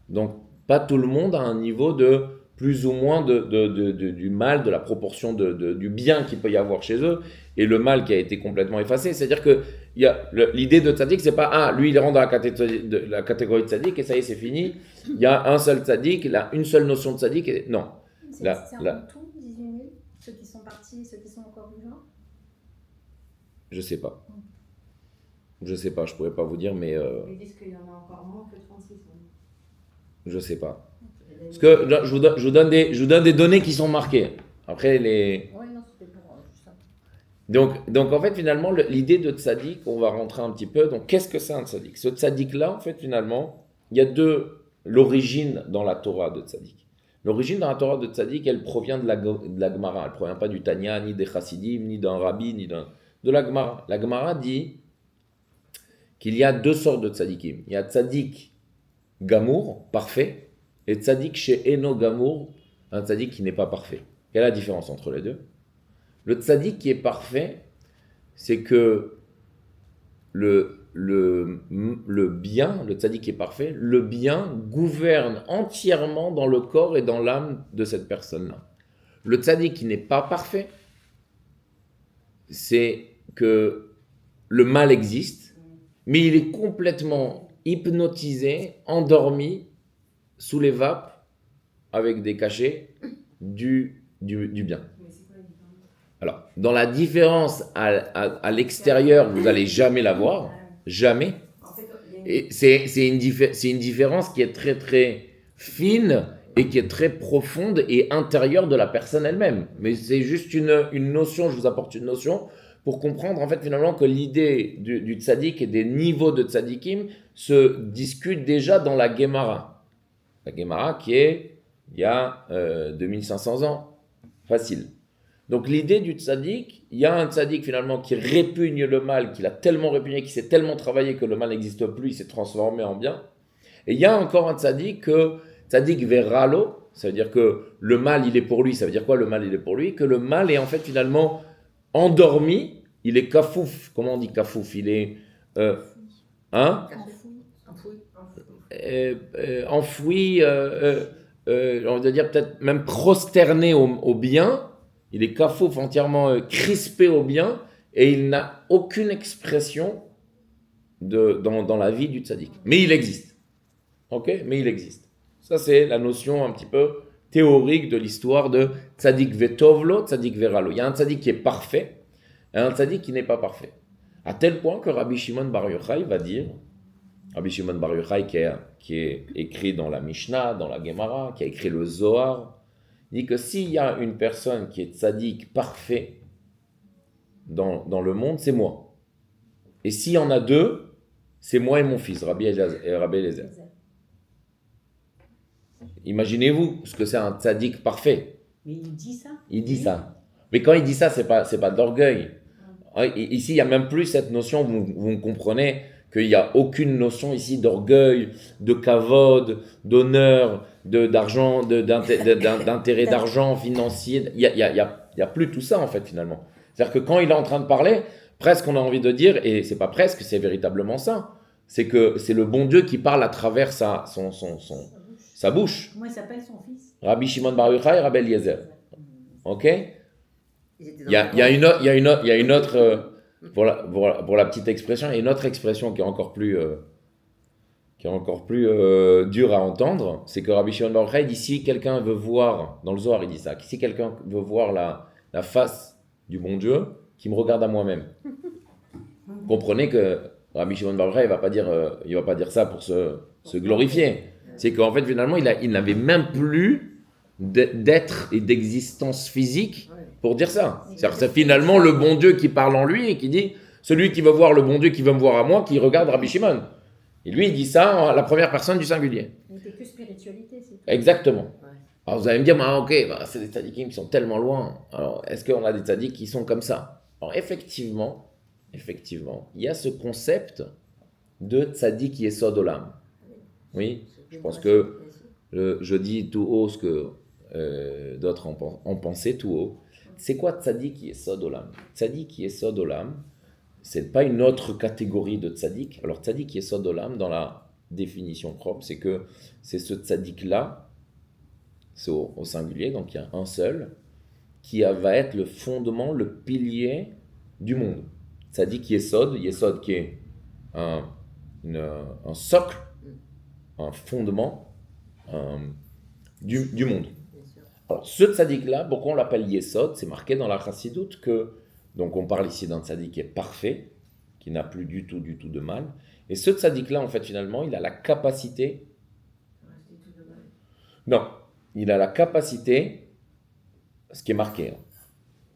Donc, pas tout le monde a un niveau de plus ou moins du mal, de la proportion du bien qu'il peut y avoir chez eux, et le mal qui a été complètement effacé. C'est-à-dire que l'idée de tzadik, c'est pas « lui, il rentre dans la catégorie de tzadik, et ça y est, c'est fini. Il y a un seul tzadik, une seule notion de tzadik. » Non. C'est en tout 18 000, ceux qui sont partis, ceux qui sont encore vivants? Je sais pas. Je sais pas, je pourrais pas vous dire, mais Ils disent qu'il y en a encore moins que 36. je sais pas. Parce que là, je vous donne des données qui sont marquées. Après, Oui, non, c'était pour juste ça. Donc en fait, finalement, l'idée de tzaddik, on va rentrer un petit peu. Donc, qu'est-ce que c'est un tzaddik? Ce tzaddik-là, en fait, finalement, il y a l'origine dans la Torah de tzaddik. L'origine dans la Torah de tzaddik, elle provient de la Gemara. Elle ne provient pas du Tanya, ni des Chassidim, ni d'un Rabbi, de la Gemara. La Gemara dit qu'il y a deux sortes de tzaddikim. Il y a tzaddik gamour, parfait, et tzaddik chez Eno gamour, un tzaddik qui n'est pas parfait. Quelle est la différence entre les deux? Le tzaddik qui est parfait, c'est que le bien, le tzaddik qui est parfait, le bien gouverne entièrement dans le corps et dans l'âme de cette personne-là. Le tzaddik qui n'est pas parfait, c'est que le mal existe, mais il est complètement hypnotisé, endormi, sous les vapes, avec des cachets du bien. Alors, dans la différence à l'extérieur, vous n'allez jamais la voir, jamais. Et c'est une différence qui est très très fine et qui est très profonde et intérieure de la personne elle-même. Mais c'est juste une notion, je vous apporte une notion pour comprendre en fait finalement que l'idée du tzaddik et des niveaux de tzaddikim se discute déjà dans la Gemara. La Gemara qui est il y a 2500 ans, facile. Donc l'idée du tzaddik, il y a un tzaddik finalement qui répugne le mal, qui l'a tellement répugné, qui s'est tellement travaillé que le mal n'existe plus, il s'est transformé en bien. Et il y a encore un tzaddik veralo, ça veut dire que le mal il est pour lui, ça veut dire quoi le mal il est pour lui? Que le mal est en fait finalement endormi, il est kafouf, comment on dit kafouf? Il est enfoui, on va dire peut-être même prosterné au bien. Il est kafouf, entièrement crispé au bien, et il n'a aucune expression dans la vie du tzaddik. Mais il existe. Ok? Mais il existe. Ça, c'est la notion un petit peu théorique de l'histoire de tzaddik vetovlo, tzaddik veralo. Il y a un tzaddik qui est parfait, et un tzaddik qui n'est pas parfait. À tel point que Rabbi Shimon Bar Yochai va dire, Rabbi Shimon Bar Yochai qui est écrit dans la Mishnah, dans la Gemara, qui a écrit le Zohar, dit que s'il y a une personne qui est tzaddik parfait dans le monde, c'est moi. Et s'il y en a deux, c'est moi et mon fils, Rabbi Eliezer. Imaginez-vous ce que c'est un tzaddik parfait. Mais il dit ça. Il dit ça. Mais quand il dit ça, c'est pas d'orgueil. Ici, il n'y a même plus cette notion, vous comprenez qu'il n'y a aucune notion ici d'orgueil, de kavod, d'honneur, d'argent, d'intérêt d'argent financier. Il y a plus tout ça en fait finalement. C'est-à-dire que quand il est en train de parler, presque on a envie de dire, et c'est pas presque, c'est véritablement ça, c'est que c'est le bon Dieu qui parle à travers sa bouche. Comment il s'appelle son fils? Rabbi Shimon Bar Yochai et Rabbi Eliezer. Ok? Il y a une autre, pour la petite expression, il y a une autre expression qui est encore plus qui est encore plus dur à entendre, c'est que Rabbi Shimon Bar Yochai dit si quelqu'un veut voir, dans le Zohar il dit ça, si quelqu'un veut voir la face du bon Dieu, qu'il me regarde à moi-même. Comprenez que Rabbi Shimon Bar Yochai il va pas dire ça pour se glorifier. C'est qu'en fait finalement il n'avait même plus d'être et d'existence physique pour dire ça. C'est-à-dire que c'est finalement le bon Dieu qui parle en lui et qui dit celui qui veut voir le bon Dieu qui veut me voir à moi, qui regarde Rabbi Shimon. Et lui il dit ça à la première personne du singulier. Il n'était que spiritualité, c'est tout. Exactement. Alors vous allez me dire, ok, c'est des tzadikim qui sont tellement loin. Alors est-ce qu'on a des tzadiks qui sont comme ça? Alors effectivement, il y a ce concept de tzadik yesod olam. Oui, je pense que je dis tout haut ce que d'autres en pensaient tout haut. C'est quoi tzadik yesod olam? Tzadik yesod olam, c'est pas une autre catégorie de tzadik. Alors tzadik yesod olam, dans la définition propre, c'est que c'est ce tzadik-là, c'est au singulier, donc il y a un seul, qui va être le fondement, le pilier du monde. Tzadik yesod qui est un socle, un fondement du monde. Alors ce tzadik-là, pourquoi on l'appelle yesod? C'est marqué dans la chassidoute que, donc on parle ici d'un tzadik qui est parfait, qui n'a plus du tout de mal, et ce tzadik-là, en fait, finalement, il a la capacité... Non, il a la capacité, ce qui est marqué,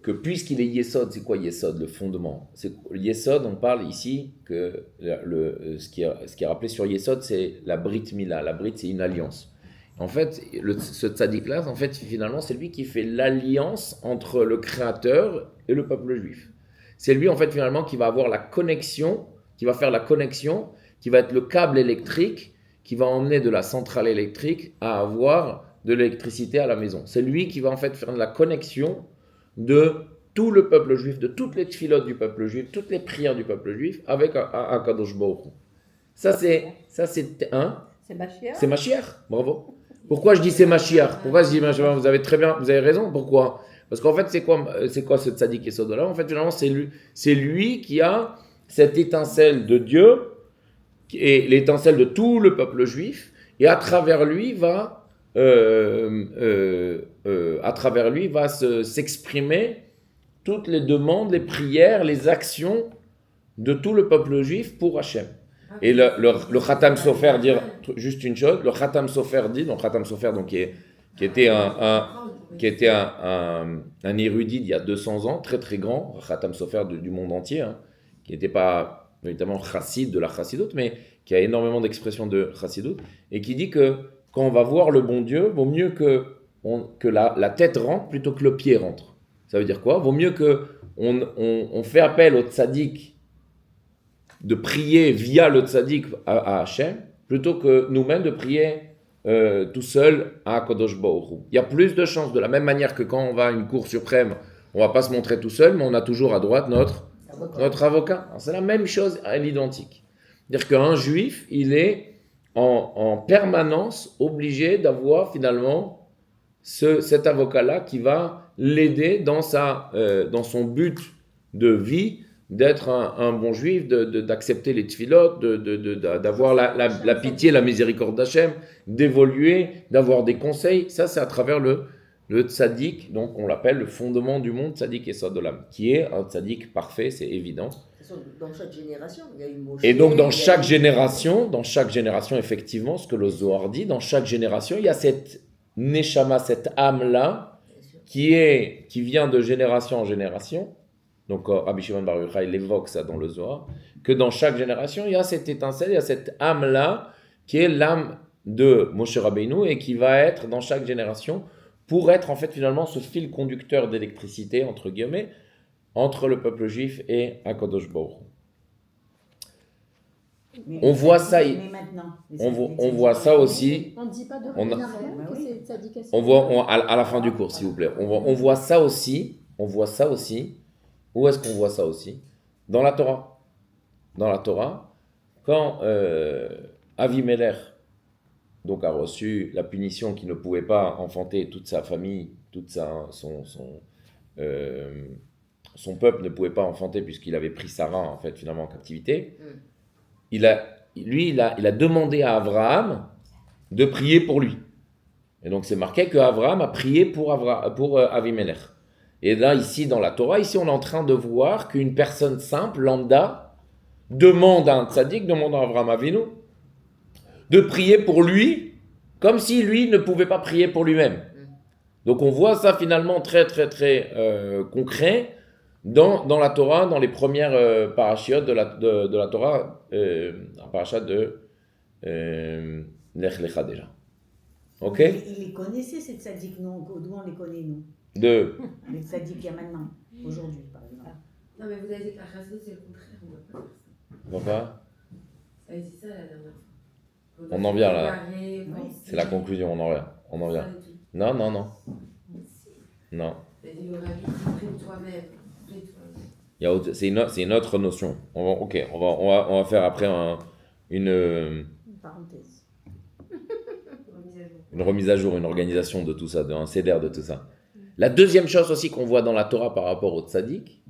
que puisqu'il est yesod, c'est quoi yesod? Le fondement. Yesod, on parle ici que ce qui est rappelé sur yesod, c'est la brit mila. La brit, c'est une alliance. En fait, ce tzaddik-là, en fait, finalement, c'est lui qui fait l'alliance entre le Créateur et le peuple juif. C'est lui, en fait, finalement, qui va avoir la connexion, qui va faire la connexion, qui va être le câble électrique, qui va emmener de la centrale électrique à avoir de l'électricité à la maison. C'est lui qui va, en fait, faire la connexion de tout le peuple juif, de toutes les tfilotes du peuple juif, toutes les prières du peuple juif avec Akadosh Baruch Hu. Ça, c'est Mashiach. C'est Mashiach, bravo. Pourquoi je dis c'est Mashiach? Pourquoi je dis Mashiach? Vous avez raison. Pourquoi? Parce qu'en fait, c'est quoi ce tzaddik yesod là? En fait, finalement, c'est lui qui a cette étincelle de Dieu et l'étincelle de tout le peuple juif, et à travers lui va s'exprimer toutes les demandes, les prières, les actions de tout le peuple juif pour Hachem. Et le Khatam Sofer dit juste une chose, le Khatam Sofer dit, donc Khatam Sofer donc qui était un érudit d'il y a 200 ans, très très grand, Khatam Sofer du monde entier, hein, qui n'était pas véritablement chassid de la chassidoute, mais qui a énormément d'expressions de chassidoute, et qui dit que quand on va voir le bon Dieu, vaut mieux que la tête rentre plutôt que le pied rentre. Ça veut dire quoi? Vaut mieux qu'on fait appel au tzaddik, de prier via le tzaddik à Hachem, plutôt que nous-mêmes de prier tout seul à Kadosh Baruch Hu. Il y a plus de chances, de la même manière que quand on va à une cour suprême, on ne va pas se montrer tout seul, mais on a toujours à droite notre avocat. Alors, c'est la même chose à l'identique. C'est-à-dire qu'un juif, il est en permanence obligé d'avoir finalement cet avocat-là qui va l'aider dans son but de vie, d'être un bon juif, d'accepter les tfilotes, d'avoir la pitié, la miséricorde d'Hachem, d'évoluer, d'avoir des conseils. Ça, c'est à travers le tzaddik, donc on l'appelle le fondement du monde, tzaddik yesod olam, qui est un tzaddik parfait, c'est évident. Dans chaque génération, il y a eu Moshe. Et donc dans chaque génération, effectivement, ce que le Zohar dit, dans chaque génération, il y a cette neshama, cette âme-là, qui vient de génération en génération. Donc Rabbi Shimon Bar Yochai l'évoque ça dans le Zohar, que dans chaque génération, il y a cette étincelle, il y a cette âme-là, qui est l'âme de Moshe Rabbeinu, et qui va être dans chaque génération, pour être en fait finalement ce fil conducteur d'électricité, entre guillemets, entre le peuple juif et Akadosh Baruch Hu. On voit ça, on voit ça aussi. On ne dit pas de Rabbi Nachman que c'est tzaddik yesod. On voit à la fin du cours, s'il vous plaît. On voit ça aussi. Où est-ce qu'on voit ça aussi? Dans la Torah. Dans la Torah, quand Avimelech donc a reçu la punition qu'il ne pouvait pas enfanter toute sa famille, son peuple ne pouvait pas enfanter puisqu'il avait pris Sarah en fait finalement en captivité. Il a lui, il a demandé à Abraham de prier pour lui. Et donc c'est marqué que Abraham a prié pour Avimelech. Et là, ici, dans la Torah, ici, on est en train de voir qu'une personne simple, lambda, demande à un tzaddik, demande à Abraham Avinu, de prier pour lui, comme si lui ne pouvait pas prier pour lui-même. Donc on voit ça finalement très concret dans la Torah, dans les premières parachiotes de la Torah, la parachat de Lech Lecha déjà. Ok? Il les connaissait ces tzaddik, nous, d'où on les connaît, nous? Les tzaddik qu'il y a maintenant, aujourd'hui, par exemple. Non, mais vous avez dit que la chassidut, c'est le contraire, on ne doit pas faire ça. Pourquoi? Ça a dit ça la dernière fois. On en vient là. Oui. C'est la conclusion, on en vient. Non. Non. T'as dit le rabbi, prie de toi-même. C'est une autre notion. On va faire après une Parenthèse. remise à jour, une organisation de tout ça, un CDR de tout ça. La deuxième chose aussi qu'on voit dans la Torah par rapport au tzaddik,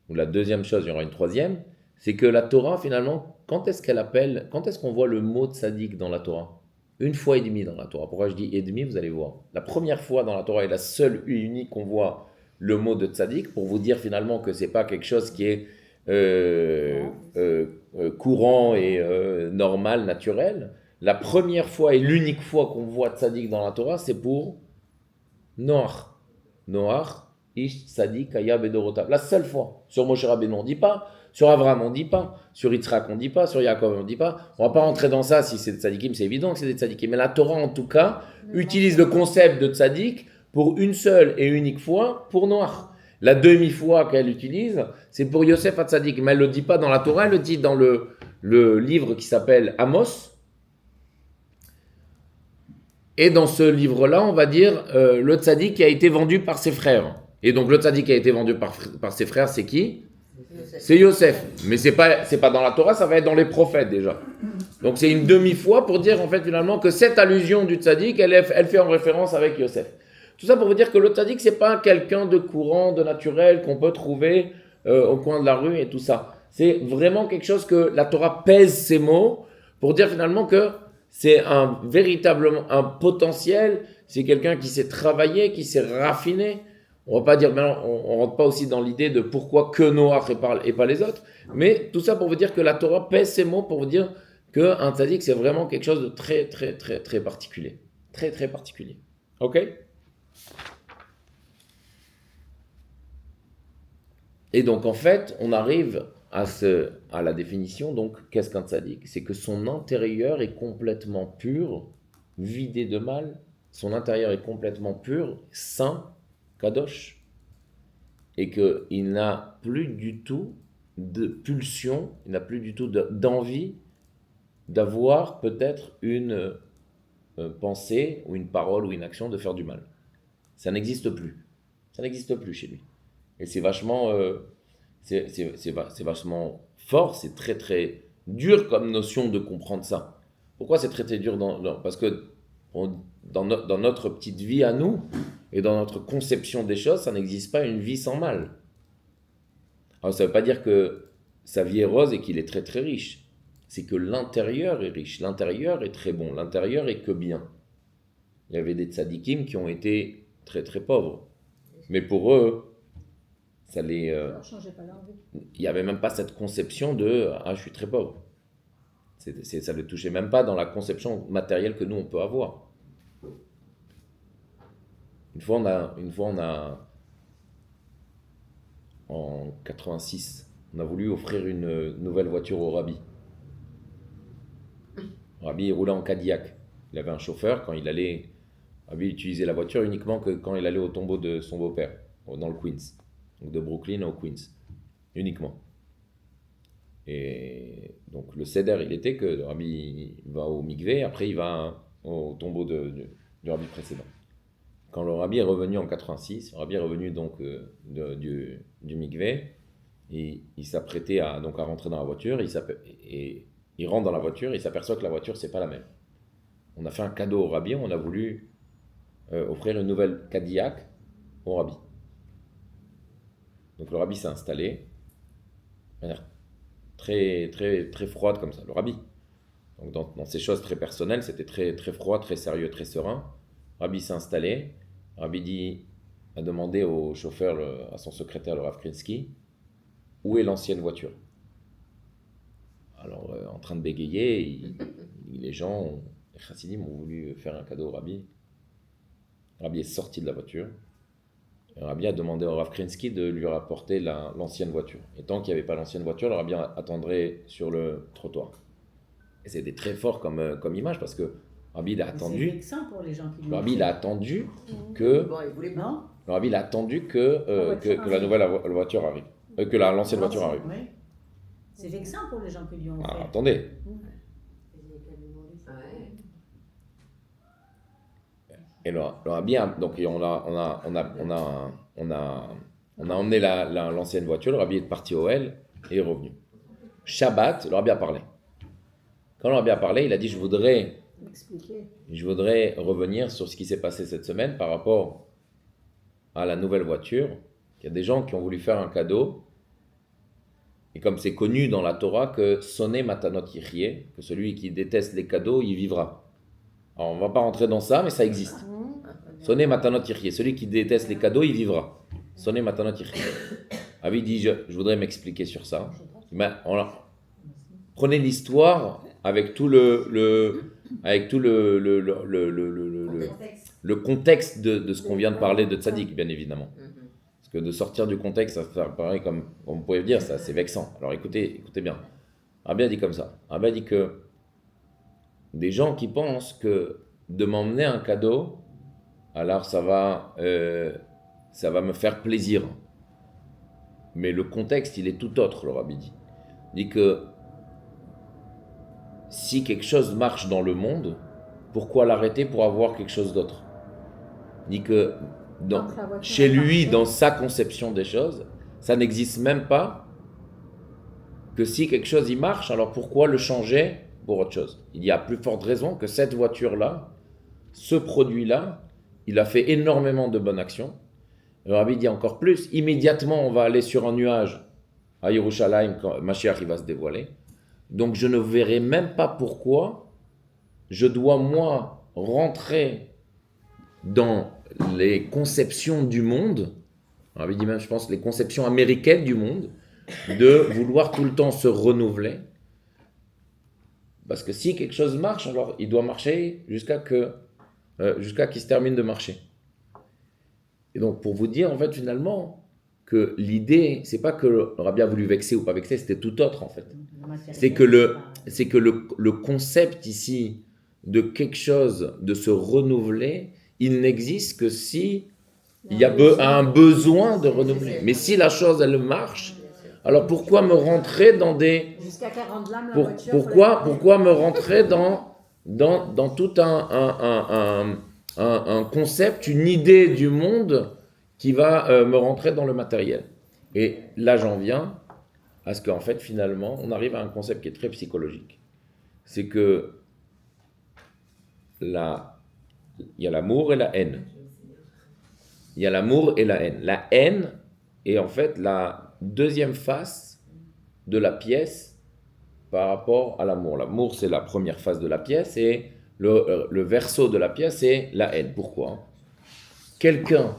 ou la deuxième chose, il y aura une troisième, c'est que la Torah finalement, quand est-ce qu'on voit le mot tzaddik dans la Torah? Une fois et demie dans la Torah. Pourquoi je dis et demi? Vous allez voir. La première fois dans la Torah et la seule et unique qu'on voit le mot de tzaddik, pour vous dire finalement que c'est pas quelque chose qui est courant et normal, naturel. La première fois et l'unique fois qu'on voit tzaddik dans la Torah, c'est pour Noach. Noach, Ish Tzadik Aya Bedorotav. La seule fois. Sur Moshe Rabbeinu, on ne dit pas. Sur Abraham, on ne dit pas. Sur Yitzhak, on ne dit pas. Sur Yaakov, on ne dit pas. On ne va pas rentrer dans ça. Si c'est des tzadikim, c'est évident que c'est des tzadikim. Mais la Torah, en tout cas, utilise le concept de tzadik pour une seule et unique fois pour Noach. La demi-fois qu'elle utilise, c'est pour Yosef HaTzadik. Mais elle ne le dit pas dans la Torah, elle le dit dans le livre qui s'appelle Amos. Et dans ce livre-là, on va dire le tzaddik qui a été vendu par ses frères. Et donc le tzaddik qui a été vendu par ses frères, c'est qui? C'est Yosef. Mais c'est pas dans la Torah, ça va être dans les prophètes déjà. Donc c'est une demi-fois pour dire en fait finalement que cette allusion du tzaddik, elle fait en référence avec Yosef. Tout ça pour vous dire que le tzaddik, c'est pas quelqu'un de courant, de naturel qu'on peut trouver au coin de la rue et tout ça. C'est vraiment quelque chose que la Torah pèse ses mots pour dire finalement que c'est véritablement un potentiel, c'est quelqu'un qui s'est travaillé, qui s'est raffiné. On va pas dire, maintenant, on rentre pas aussi dans l'idée de pourquoi que Noach et pas les autres, mais tout ça pour vous dire que la Torah pèse ses mots pour vous dire qu'un tzaddik, c'est vraiment quelque chose de très particulier. Très particulier. Ok? Et donc, en fait, on arrive à la définition, donc, qu'est-ce qu'un tzaddik? C'est que son intérieur est complètement pur, vidé de mal, son intérieur est complètement pur, saint, kadosh, et qu'il n'a plus du tout de pulsion, il n'a plus du tout d'envie d'avoir peut-être une pensée, ou une parole, ou une action de faire du mal. Ça n'existe plus. Ça n'existe plus chez lui. Et c'est vachement... c'est vachement fort, c'est très dur comme notion de comprendre ça. Pourquoi c'est très dur parce que dans notre petite vie à nous, et dans notre conception des choses, ça n'existe pas une vie sans mal. Alors ça ne veut pas dire que sa vie est rose et qu'il est très riche. C'est que l'intérieur est riche, l'intérieur est très bon, l'intérieur est que bien. Il y avait des tzadikim qui ont été très pauvres. Mais pour eux, ça les... il n'y avait même pas cette conception de « Ah, je suis très pauvre ». Ça ne le touchait même pas dans la conception matérielle que nous, on peut avoir. Une fois, on a en 86, on a voulu offrir une nouvelle voiture au rabbi. Le rabbi, il roulait en Cadillac. Il avait un chauffeur, le rabbi utilisait la voiture uniquement que quand il allait au tombeau de son beau-père, dans le Queens. Donc de Brooklyn au Queens, uniquement. Et donc le seder, il était que le rabbi va au mikvé, après il va au tombeau du rabbi précédent. Quand le rabbi est revenu en 86, le rabbi est revenu donc du mikvé, et il s'apprêtait à rentrer dans la voiture, et il rentre dans la voiture et il s'aperçoit que la voiture c'est pas la même. On a fait un cadeau au rabbi, on a voulu offrir une nouvelle Cadillac au rabbi. Donc le rabbi s'est installé, de manière très froide comme ça, le rabbi. Donc dans ces choses très personnelles, c'était très, très froid, très sérieux, très serein. Rabbi s'est installé. Rabbi a demandé au chauffeur, à son secrétaire, le Rav Krinsky, où est l'ancienne voiture. Alors, en train de bégayer, les chassidim ont voulu faire un cadeau au Rabbi. Rabbi est sorti de la voiture. Et Rabbi a demandé au Rav Krinsky de lui rapporter l'ancienne voiture. Et tant qu'il n'y avait pas l'ancienne voiture, le Rabbi attendrait sur le trottoir. Et c'était très fort comme image parce que Rabbi il a attendu. C'est vexant pour les gens qui le Rabbi il a attendu que. Bon, il voulait pas. Le Rabbi il a attendu que la nouvelle voiture arrive. Que l'ancienne voiture arrive. Oui. C'est vexant pour les gens qui lui ont fait. Attendez. Et le Rabbi, donc on a emmené l'ancienne voiture. Le Rabbi est parti au L et est revenu. Shabbat, le Rabbi a parlé. Quand le Rabbi a parlé, il a dit je voudrais revenir sur ce qui s'est passé cette semaine par rapport à la nouvelle voiture. Il y a des gens qui ont voulu faire un cadeau. Et comme c'est connu dans la Torah que sonné matanot yichye, que celui qui déteste les cadeaux, il vivra. Alors on ne va pas rentrer dans ça, mais ça existe. Sonné matanot yichye, celui qui déteste les cadeaux, il vivra. Sonné matanot yichye. Rabbi dit, je voudrais m'expliquer sur ça. Prenez l'histoire avec tout le contexte de ce qu'on vient de parler de Tzadik, bien évidemment. Que de sortir du contexte, ça fait pareil comme on pourrait dire, ça c'est vexant. Alors écoutez bien. Rabbi a dit comme ça. Rabbi a dit que des gens qui pensent que de m'emmener un cadeau, alors ça va me faire plaisir. Mais le contexte, il est tout autre, le Rabbi dit. Il dit que si quelque chose marche dans le monde, pourquoi l'arrêter pour avoir quelque chose d'autre? Il dit que chez lui, dans sa conception des choses, ça n'existe même pas que si quelque chose y marche, alors pourquoi le changer pour autre chose? Il y a plus forte raison que cette voiture-là, ce produit-là, il a fait énormément de bonnes actions. Le Rabbi dit encore plus, immédiatement on va aller sur un nuage à Yerushalayim quand Mashiach il va se dévoiler. Donc je ne verrai même pas pourquoi je dois moi rentrer dans les conceptions du monde, on avait dit même, je pense, les conceptions américaines du monde, de vouloir tout le temps se renouveler. Parce que si quelque chose marche, alors il doit marcher jusqu'à qu'il se termine de marcher. Et donc, pour vous dire, en fait, finalement, que l'idée, c'est pas que le Rabbi a voulu vexer ou pas vexer, c'était tout autre, en fait. C'est que le concept ici de quelque chose, de se renouveler, il n'existe que si il y a un besoin de renouveler. Mais si la chose, elle marche, alors pourquoi me rentrer dans des... Jusqu'à 40 lames, pourquoi me rentrer dans tout un concept, une idée du monde qui va me rentrer dans le matériel? Et là, j'en viens à ce qu'en fait, finalement, on arrive à un concept qui est très psychologique. C'est que il y a l'amour et la haine. Il y a l'amour et la haine. La haine est en fait la deuxième face de la pièce par rapport à l'amour. L'amour, c'est la première face de la pièce et le verso de la pièce, c'est la haine. Pourquoi? Quelqu'un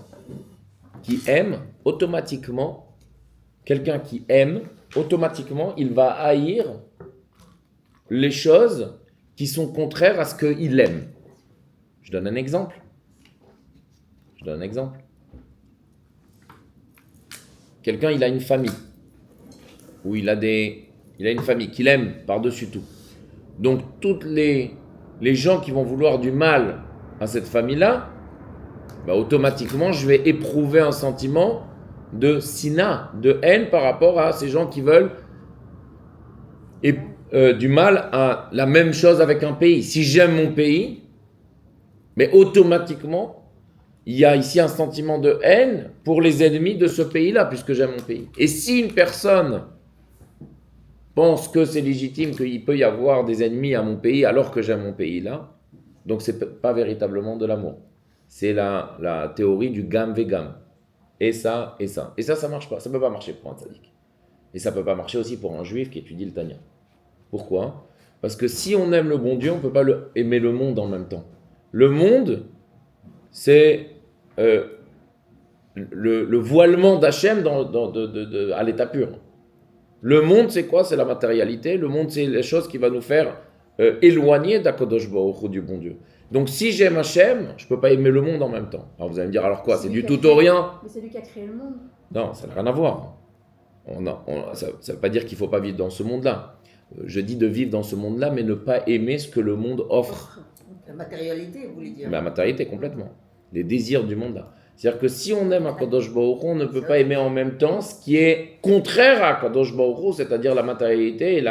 qui aime, automatiquement, il va haïr les choses qui sont contraires à ce qu'il aime. Je donne un exemple. Quelqu'un, il a une famille, ou il a une famille qu'il aime par-dessus tout. Donc, toutes les gens qui vont vouloir du mal à cette famille-là, automatiquement, je vais éprouver un sentiment de sina, de haine par rapport à ces gens qui veulent du mal à la même chose avec un pays. Si j'aime mon pays, mais automatiquement, il y a ici un sentiment de haine pour les ennemis de ce pays-là, puisque j'aime mon pays. Et si une personne pense que c'est légitime, qu'il peut y avoir des ennemis à mon pays alors que j'aime mon pays-là, donc c'est pas véritablement de l'amour. C'est la théorie du gam vegam. Et ça, et ça. Et ça marche pas. Ça peut pas marcher pour un tzaddik. Et ça peut pas marcher aussi pour un juif qui étudie le Tanya. Pourquoi? Parce que si on aime le bon Dieu, on ne peut pas aimer le monde en même temps. Le monde, c'est le voilement d'Hachem à l'état pur. Le monde, c'est quoi? C'est la matérialité. Le monde, c'est les choses qui vont nous faire éloigner d'Akadosh Baruch Hu, du bon Dieu. Donc si j'aime Hachem, je ne peux pas aimer le monde en même temps. Alors vous allez me dire, alors quoi? C'est du tout ou rien? Mais c'est lui qui a créé le monde. Non, ça n'a rien à voir. Ça ne veut pas dire qu'il ne faut pas vivre dans ce monde-là. Je dis de vivre dans ce monde-là, mais ne pas aimer ce que le monde offre. La matérialité, vous voulez dire? La matérialité, complètement. Les désirs du monde-là. C'est-à-dire que si on aime Akadosh Baruch Hu, on ne peut pas aimer en même temps ce qui est contraire à Akadosh Baruch Hu, c'est-à-dire la matérialité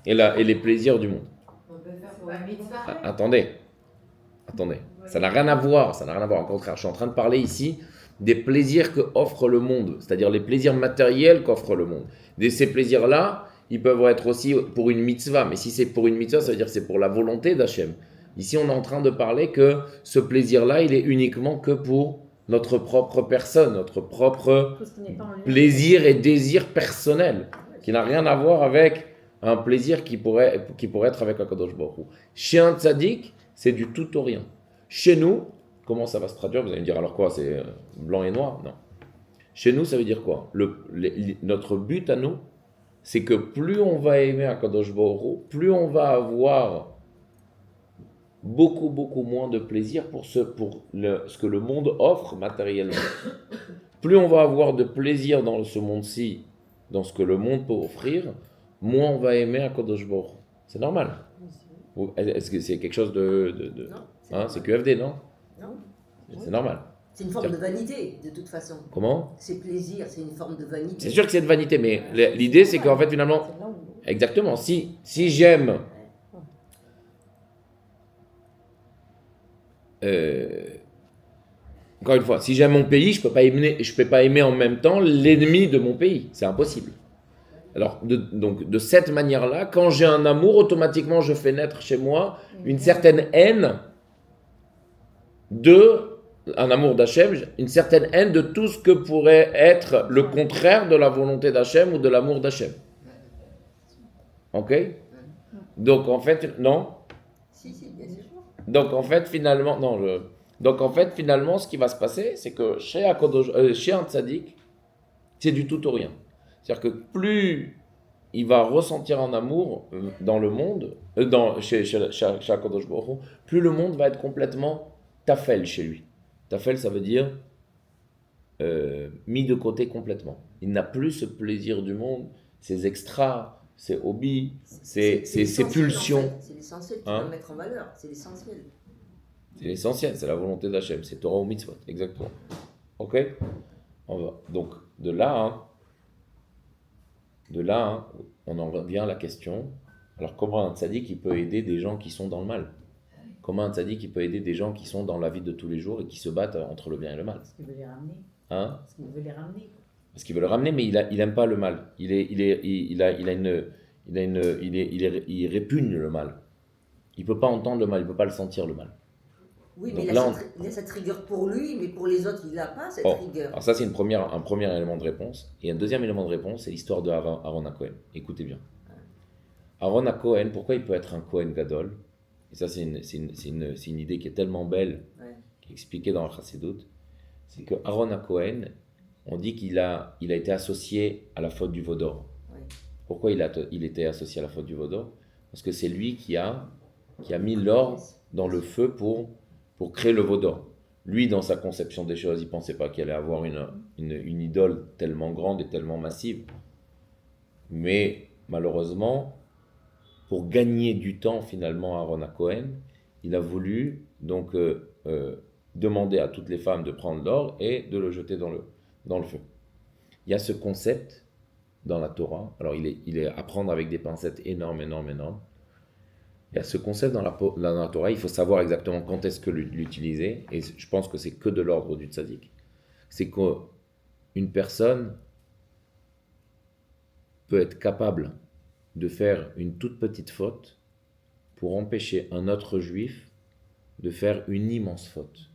et les plaisirs du monde. On peut faire pour une mitzvah. Attendez. Ça n'a rien à voir. Au contraire, je suis en train de parler ici des plaisirs que offre le monde, c'est-à-dire les plaisirs matériels qu'offre le monde. Ces plaisirs-là, ils peuvent être aussi pour une mitzvah, mais si c'est pour une mitzvah, ça veut dire que c'est pour la volonté d'Hachem. Ici, on est en train de parler que ce plaisir-là, il est uniquement que pour notre propre personne, notre propre plaisir et désir personnel, qui n'a rien à voir avec un plaisir qui pourrait être avec Akadosh Baruch Hu. Chez un tzaddik, c'est du tout ou rien. Chez nous, comment ça va se traduire? Vous allez me dire, alors quoi, c'est blanc et noir? Non. Chez nous, ça veut dire quoi? Notre but à nous, c'est que plus on va aimer Akadosh Baruch Hu, plus on va avoir beaucoup moins de plaisir pour ce que le monde offre matériellement. Plus on va avoir de plaisir dans ce monde-ci, dans ce que le monde peut offrir, moins on va aimer Akadosh Baruch Hu. C'est normal. Est-ce que c'est quelque chose de Non, c'est QFD, non? Non. C'est normal. C'est une forme de vanité, de toute façon. Comment? C'est plaisir, c'est une forme de vanité. C'est sûr que c'est de vanité, mais l'idée c'est qu'en fait finalement, exactement, si j'aime encore une fois, si j'aime mon pays, je peux pas aimer en même temps l'ennemi de mon pays, c'est impossible. Alors donc de cette manière-là, quand j'ai un amour, automatiquement je fais naître chez moi une certaine haine un amour d'Hachem, une certaine haine de tout ce que pourrait être le contraire de la volonté d'Hachem ou de l'amour d'Hachem. Ok? Donc en fait, non? Si, bien sûr. Donc en fait, finalement, ce qui va se passer, c'est que chez un tzaddik, c'est du tout ou rien. C'est-à-dire que plus il va ressentir un amour dans le monde, chez Akadosh Baruch Hu, plus le monde va être complètement tafel chez lui. Tafel, ça veut dire mis de côté complètement. Il n'a plus ce plaisir du monde, ses extras, ses hobbies, ses pulsions. En fait. C'est l'essentiel qu'il va mettre en valeur, c'est l'essentiel. C'est l'essentiel, c'est la volonté d'Hachem, c'est Torah ou Mitzvot, exactement. Ok? Donc, de là, on en revient à la question. Alors, comment un tzaddik il peut aider des gens qui sont dans le mal? Comment un tzaddik il peut aider des gens qui sont dans la vie de tous les jours et qui se battent entre le bien et le mal? Parce qu'il veut les ramener. Parce qu'il veut les ramener. Parce qu'il veut le ramener, mais il aime pas le mal. Il répugne le mal. Il peut pas entendre le mal, il peut pas le sentir le mal. Oui, mais il a cette rigueur pour lui, mais pour les autres, il n'a pas cette rigueur. Alors ça, c'est un premier élément de réponse. Et un deuxième élément de réponse, c'est l'histoire de Aaron HaKohen. Écoutez bien. Aaron HaKohen, pourquoi il peut être un Kohen Gadol? Et ça, c'est une idée qui est tellement belle, qui est expliquée dans la Chassidut. C'est que Aaron HaKohen, on dit qu'il a été associé à la faute du Vaudor. Pourquoi il était associé à la faute du Vaudor? Parce que c'est lui qui a mis l'or dans le feu pour créer le Vaudor. Lui, dans sa conception des choses, il ne pensait pas qu'il allait avoir une idole tellement grande et tellement massive. Mais malheureusement, pour gagner du temps finalement à Aaron HaKohen, il a voulu donc demander à toutes les femmes de prendre l'or et de le jeter dans le feu. Il y a ce concept dans la Torah, alors il est à prendre avec des pincettes énormes. Il y a ce concept dans la Torah, il faut savoir exactement quand est-ce que l'utiliser, et je pense que c'est que de l'ordre du tzaddik. C'est qu'une personne peut être capable de faire une toute petite faute pour empêcher un autre juif de faire une immense faute.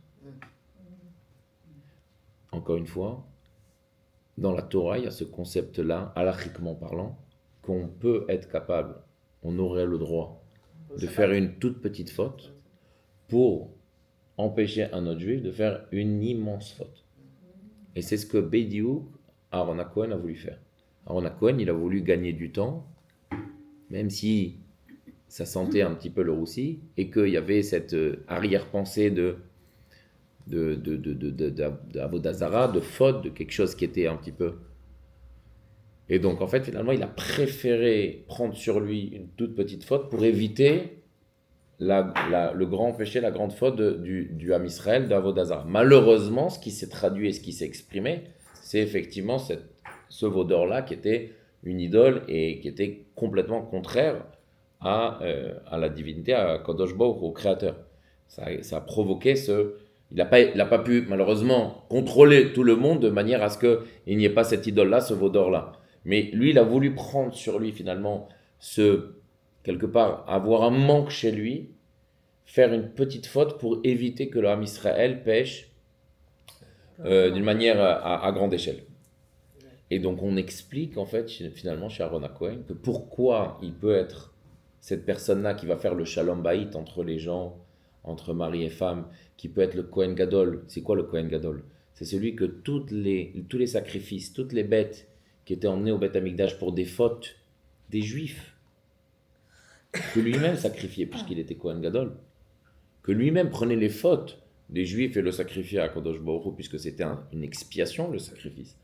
Encore une fois, dans la Torah, il y a ce concept-là, halachiquement parlant, qu'on peut être capable, on aurait le droit de faire une toute petite faute pour empêcher un autre juif de faire une immense faute. Et c'est ce que Bediou, Aaron Cohen a voulu faire. Aaron Cohen, il a voulu gagner du temps, même si ça sentait un petit peu le roussi, et qu'il y avait cette arrière-pensée d'Avodazara, de faute, de quelque chose qui était un petit peu... Et donc, en fait, finalement, il a préféré prendre sur lui une toute petite faute pour éviter le grand péché, la grande faute du Ham Israël, d'Avodazara. Malheureusement, ce qui s'est traduit et ce qui s'est exprimé, c'est effectivement ce vaudor-là qui était une idole et qui était complètement contraire à la divinité, à Kadosh Baruch, au Créateur. Ça a provoqué il n'a pas pu, malheureusement, contrôler tout le monde de manière à ce qu'il n'y ait pas cette idole-là, ce vaudor-là. Mais lui, il a voulu prendre sur lui, finalement, quelque part, avoir un manque chez lui, faire une petite faute pour éviter que le Ham Israël pêche d'une manière à grande échelle. Et donc, on explique, en fait, finalement, chez Aaron Cohen, que pourquoi il peut être cette personne-là qui va faire le shalom baït entre les gens, entre mari et femme, qui peut être le Kohen Gadol. C'est quoi le Kohen Gadol? C'est celui que tous les sacrifices, toutes les bêtes qui étaient emmenées au Beth Amikdash pour des fautes des Juifs, que lui-même sacrifiait, puisqu'il était Kohen Gadol, que lui-même prenait les fautes des Juifs et le sacrifiait à Kadosh Baruch Hu, puisque c'était une expiation, le sacrifice.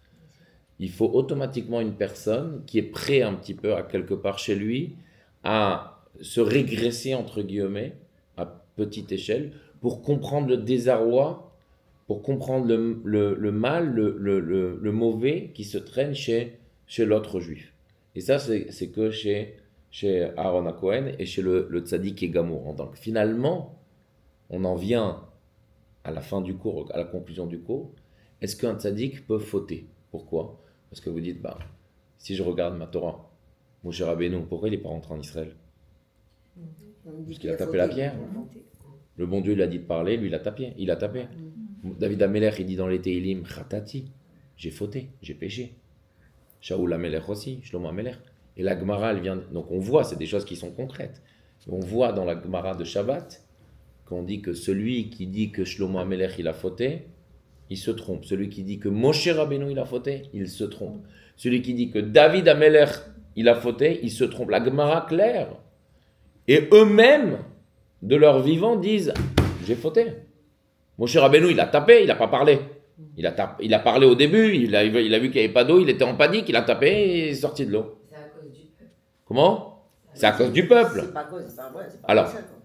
Il faut automatiquement une personne qui est prête un petit peu à quelque part chez lui à se régresser, entre guillemets, à petite échelle, pour comprendre le désarroi, pour comprendre le mal, le mauvais qui se traîne chez l'autre juif. Et ça, c'est que chez Aaron Cohen et chez le tzaddik et Gamour. Donc finalement, on en vient à la fin du cours, à la conclusion du cours. Est-ce qu'un tzaddik peut fauter? Pourquoi? Parce que vous dites, si je regarde ma Torah, Moshe Rabbeinu, pourquoi il n'est pas rentré en Israël? Parce qu'il a tapé la pierre. Le bon Dieu lui a dit de parler, lui il a tapé. David Amelech, il dit dans les Teilim, Khatati, j'ai fauté, j'ai péché. Shaoul Amelech aussi, Shlomo Amelech. Et la Gemara, elle vient. Donc on voit, c'est des choses qui sont concrètes. On voit dans la Gemara de Shabbat qu'on dit que celui qui dit que Shlomo Amelech il a fauté, il se trompe. Celui qui dit que Moshe Rabbeinu il a fauté, il se trompe. Celui qui dit que David Amelech il a fauté, il se trompe. La Gemara claire. Et eux-mêmes, de leur vivant, disent j'ai fauté. Moshe Rabbeinu il a tapé, il n'a pas parlé. Il a parlé au début, il a vu qu'il n'y avait pas d'eau, il était en panique, il a tapé et il est sorti de l'eau. C'est à cause du peuple. Comment? C'est à cause du peuple. C'est pas cause, c'est pas vrai, c'est pas Alors, comme ça, quoi.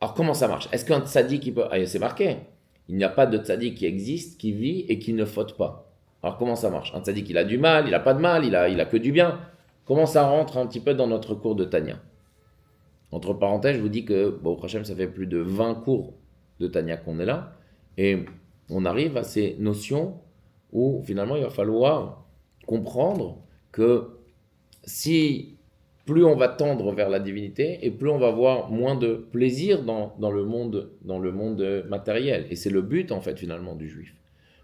Alors comment ça marche? Est-ce qu'un tzaddik il peut... c'est marqué. Il n'y a pas de tzaddik qui existe, qui vit et qui ne faute pas. Alors comment ça marche? Un tzaddik il a du mal, il n'a pas de mal, il a que du bien. Comment ça rentre un petit peu dans notre cours de Tanya? Entre parenthèses, je vous dis que, au Hachem, ça fait plus de 20 cours de Tanya qu'on est là. Et on arrive à ces notions où finalement il va falloir comprendre que si plus on va tendre vers la divinité et plus on va avoir moins de plaisir dans le monde matériel. Et c'est le but en fait finalement du juif.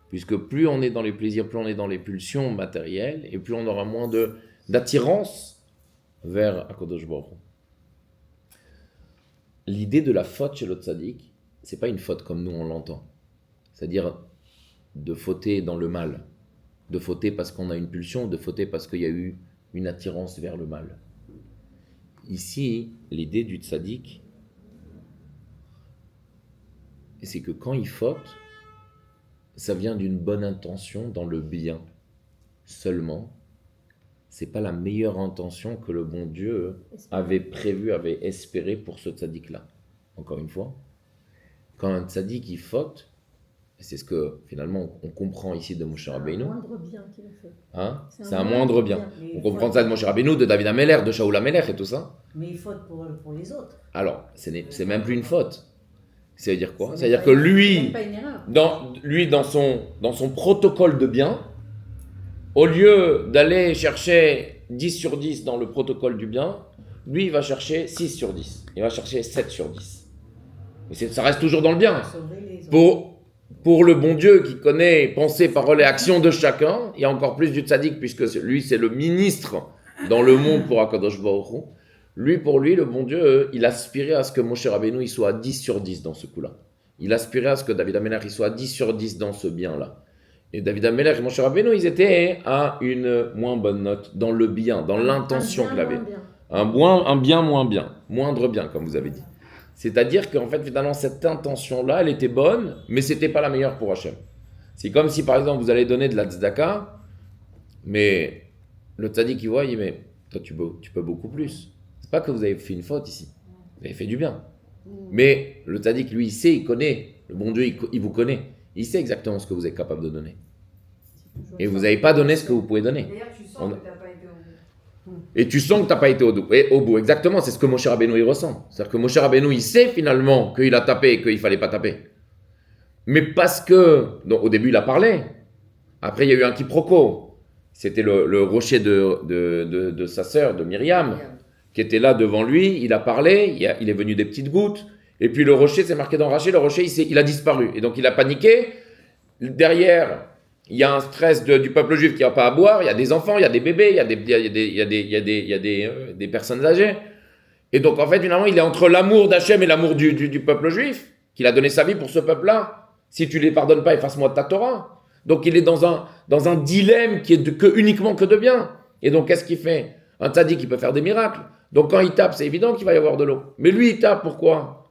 Puisque plus on est dans les plaisirs, plus on est dans les pulsions matérielles et plus on aura moins d'attirance vers Akadosh Baruch Hu. L'idée de la faute chez le tzaddik, c'est pas une faute comme nous on l'entend. C'est-à-dire de fauter dans le mal, de fauter parce qu'on a une pulsion, de fauter parce qu'il y a eu une attirance vers le mal. Ici, l'idée du tzaddik, c'est que quand il faute, ça vient d'une bonne intention dans le bien seulement. C'est pas la meilleure intention que le bon Dieu avait prévu, avait espéré pour ce tzaddik-là. Encore une fois, quand un tzaddik il faute, c'est ce que finalement on comprend ici de Moshe Rabbeinu. C'est un moindre bien qu'il a fait. Hein? C'est un moindre bien. On comprend ça de Moshe Rabbeinu, de David Amelech, de Shaoul Amelech et tout ça. Mais il faute pour les autres. Alors, c'est même plus une faute. Ça veut dire quoi? Ça veut dire que lui, dans son protocole de bien, au lieu d'aller chercher 10 sur 10 dans le protocole du bien, lui, il va chercher 6 sur 10. Il va chercher 7 sur 10. Mais ça reste toujours dans le bien. Pour le bon Dieu qui connaît pensée, parole et action de chacun, il y a encore plus du tzaddik, puisque lui, c'est le ministre dans le monde pour Akadosh Baruch Hu. Lui, pour lui, le bon Dieu, il aspirait à ce que Moshe Rabbeinu il soit à 10 sur 10 dans ce coup-là. Il aspirait à ce que David Amelech il soit à 10 sur 10 dans ce bien-là. Et David Amelech et Moshe Rabbeinu, ils étaient à une moins bonne note dans le bien, dans l'intention qu'il avait. Un bien moins bien, moindre bien, comme vous avez dit. C'est-à-dire qu'en fait, finalement, cette intention-là, elle était bonne, mais ce n'était pas la meilleure pour Hachem. C'est comme si, par exemple, vous allez donner de la tzedaka, mais le tzaddik, il voit, il dit, mais toi, tu peux beaucoup plus. C'est pas que vous avez fait une faute ici. Vous avez fait du bien. Mais le tzaddik, lui, il sait, il connaît. Le bon Dieu, il vous connaît. Il sait exactement ce que vous êtes capable de donner. Et vous n'avez pas donné ce que vous pouvez donner. D'ailleurs, tu sens que tu n'as pas été au bout. Et tu sens que tu n'as pas été au bout. Exactement, c'est ce que Moshe Rabbeinu il ressent. C'est-à-dire que Moshe Rabbeinu, il sait finalement qu'il a tapé et qu'il ne fallait pas taper. Mais parce que, donc, au début, il a parlé. Après, il y a eu un quiproquo. C'était le rocher de sa sœur, de Myriam, qui était là devant lui. Il a parlé, il est venu des petites gouttes. Et puis le rocher, c'est marqué dans Rachid, le rocher, il a disparu. Et donc, il a paniqué. Derrière, il y a un stress du peuple juif qui n'a pas à boire. Il y a des enfants, il y a des bébés, il y a des personnes âgées. Et donc, en fait, finalement, il est entre l'amour d'Hachem et l'amour du peuple juif, qu'il a donné sa vie pour ce peuple-là. Si tu ne les pardonnes pas, efface-moi de ta Torah. Donc, il est dans un dilemme qui est uniquement que de bien. Et donc, qu'est-ce qu'il fait? Un tzaddik, il peut faire des miracles. Donc, quand il tape, c'est évident qu'il va y avoir de l'eau. Mais lui, il tape, pourquoi?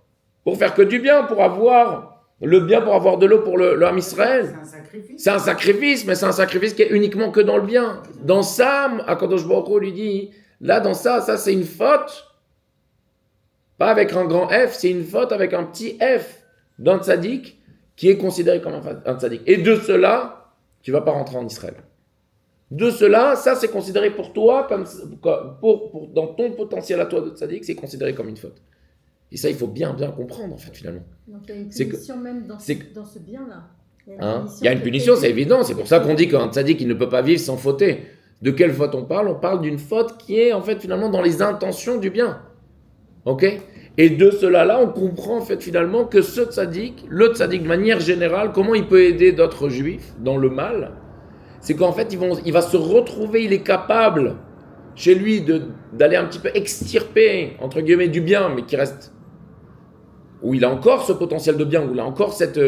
Pour faire que du bien, pour avoir le bien, pour avoir de l'eau pour le Ham Israël. C'est un sacrifice. C'est un sacrifice, mais c'est un sacrifice qui est uniquement que dans le bien. Dans ça, Akadosh Baruch Hu lui dit, là, dans ça c'est une faute. Pas avec un grand F, c'est une faute avec un petit F d'un tzaddik qui est considéré comme un tzaddik. Et de cela, tu ne vas pas rentrer en Israël. De cela, ça c'est considéré pour toi, dans ton potentiel à toi de tzaddik, c'est considéré comme une faute. Et ça, il faut bien comprendre, en fait, finalement. Donc il y a une punition même dans ce bien-là. Il y a une punition, c'est évident. C'est pour ça qu'on dit qu'un tzaddik, il ne peut pas vivre sans fauter. De quelle faute on parle? On parle d'une faute qui est, en fait, finalement, dans les intentions du bien. Ok? Et de cela-là, on comprend, en fait, finalement, que ce tzaddik, le tzaddik, de manière générale, comment il peut aider d'autres juifs dans le mal? C'est qu'en fait, il va se retrouver, il est capable, chez lui, d'aller un petit peu extirper, entre guillemets, du bien, mais qui reste... où il a encore ce potentiel de bien, où il a encore cette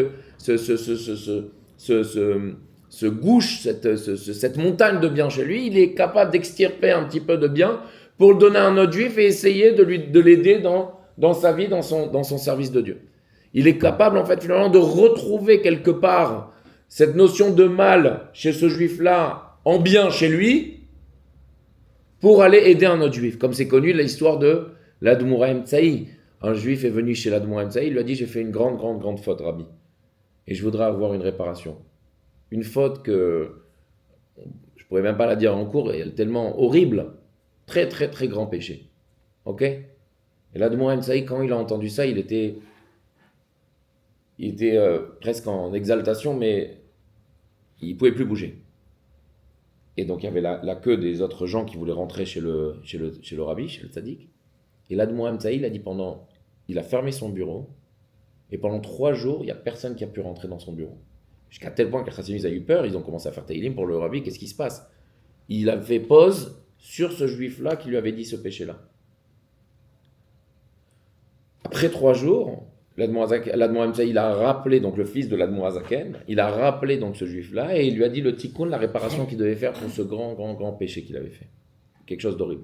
gouche, cette montagne de bien chez lui, il est capable d'extirper un petit peu de bien pour le donner à un autre juif et essayer de l'aider dans sa vie, dans son service de Dieu. Il est capable, en fait, finalement, de retrouver quelque part cette notion de mal chez ce juif-là en bien chez lui pour aller aider un autre juif. Comme c'est connu l'histoire de l'Admour Haim-Tsaï. Un juif est venu chez l'Admour Haim-Tsaï, il lui a dit « J'ai fait une grande faute, Rabbi. Et je voudrais avoir une réparation. Une faute que je ne pourrais même pas la dire en cours, elle est tellement horrible. Très grand péché. » Ok? Et l'Admour Haim-Tsaï, quand il a entendu ça, il était presque en exaltation, mais il ne pouvait plus bouger. Et donc il y avait la queue des autres gens qui voulaient rentrer chez le rabbi, chez le tzaddik. Et l'Admour Haim-Tsaï, il a fermé son bureau, et pendant 3 jours, il n'y a personne qui a pu rentrer dans son bureau. Jusqu'à tel point que les Chassidim a eu peur, ils ont commencé à faire Taïlim pour le rabbi, qu'est-ce qui se passe? Il a fait pause sur ce juif-là qui lui avait dit ce péché-là. Après 3 jours, l'Admour Haim-Tsaï, il a rappelé, donc le fils de l'Admour Hazaken, il a rappelé donc ce juif-là, et il lui a dit le tikkun, la réparation qu'il devait faire pour ce grand péché qu'il avait fait. Quelque chose d'horrible.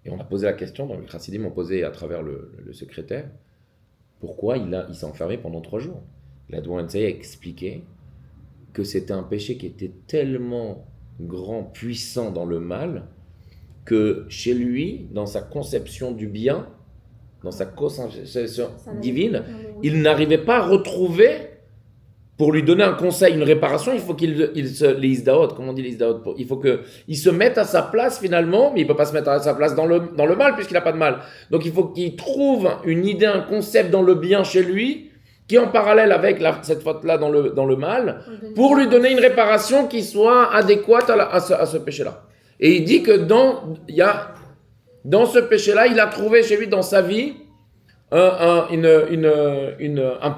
Et on a posé la question, donc les Chassidim ont posé à travers le secrétaire, pourquoi il s'est enfermé pendant 3 jours. L'Admour Haim-Tsaï a expliqué que c'était un péché qui était tellement grand, puissant dans le mal, que chez lui, dans sa conception du bien, dans sa conception divine, il n'arrivait pas à retrouver, pour lui donner un conseil, une réparation, il faut qu'il les isdaot, comment on dit les isdaot, il faut qu'il se mette à sa place finalement, mais il ne peut pas se mettre à sa place dans le mal puisqu'il n'a pas de mal. Donc il faut qu'il trouve une idée, un concept dans le bien chez lui, qui est en parallèle avec cette faute-là dans le mal, pour lui donner une réparation qui soit adéquate à ce péché-là. Et il dit que dans ce péché-là, il a trouvé chez lui, dans sa vie, un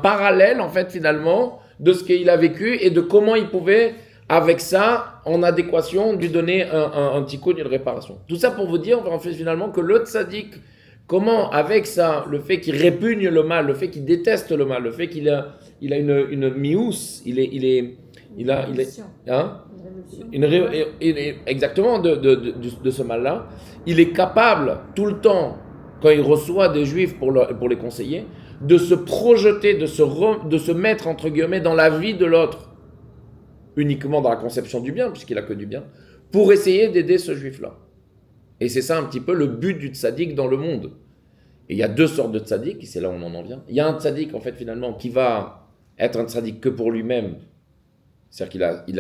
parallèle, en fait, finalement, de ce qu'il a vécu et de comment il pouvait avec ça, en adéquation, lui donner un tikkun, une réparation. Tout ça pour vous dire, en fait, finalement, que le tzaddik, comment, avec ça, le fait qu'il répugne le mal, le fait qu'il déteste le mal, le fait qu'il a une mious, hein? Exactement de ce mal-là, il est capable tout le temps, quand il reçoit des juifs pour les conseiller, de se projeter, de se mettre entre guillemets dans la vie de l'autre, uniquement dans la conception du bien, puisqu'il a que du bien, pour essayer d'aider ce juif-là. Et c'est ça un petit peu le but du tzaddik dans le monde. Et il y a deux sortes de tzaddik, et c'est là où on en vient. Il y a un tzaddik, en fait, finalement, qui va être un tzaddik que pour lui-même. C'est-à-dire qu'il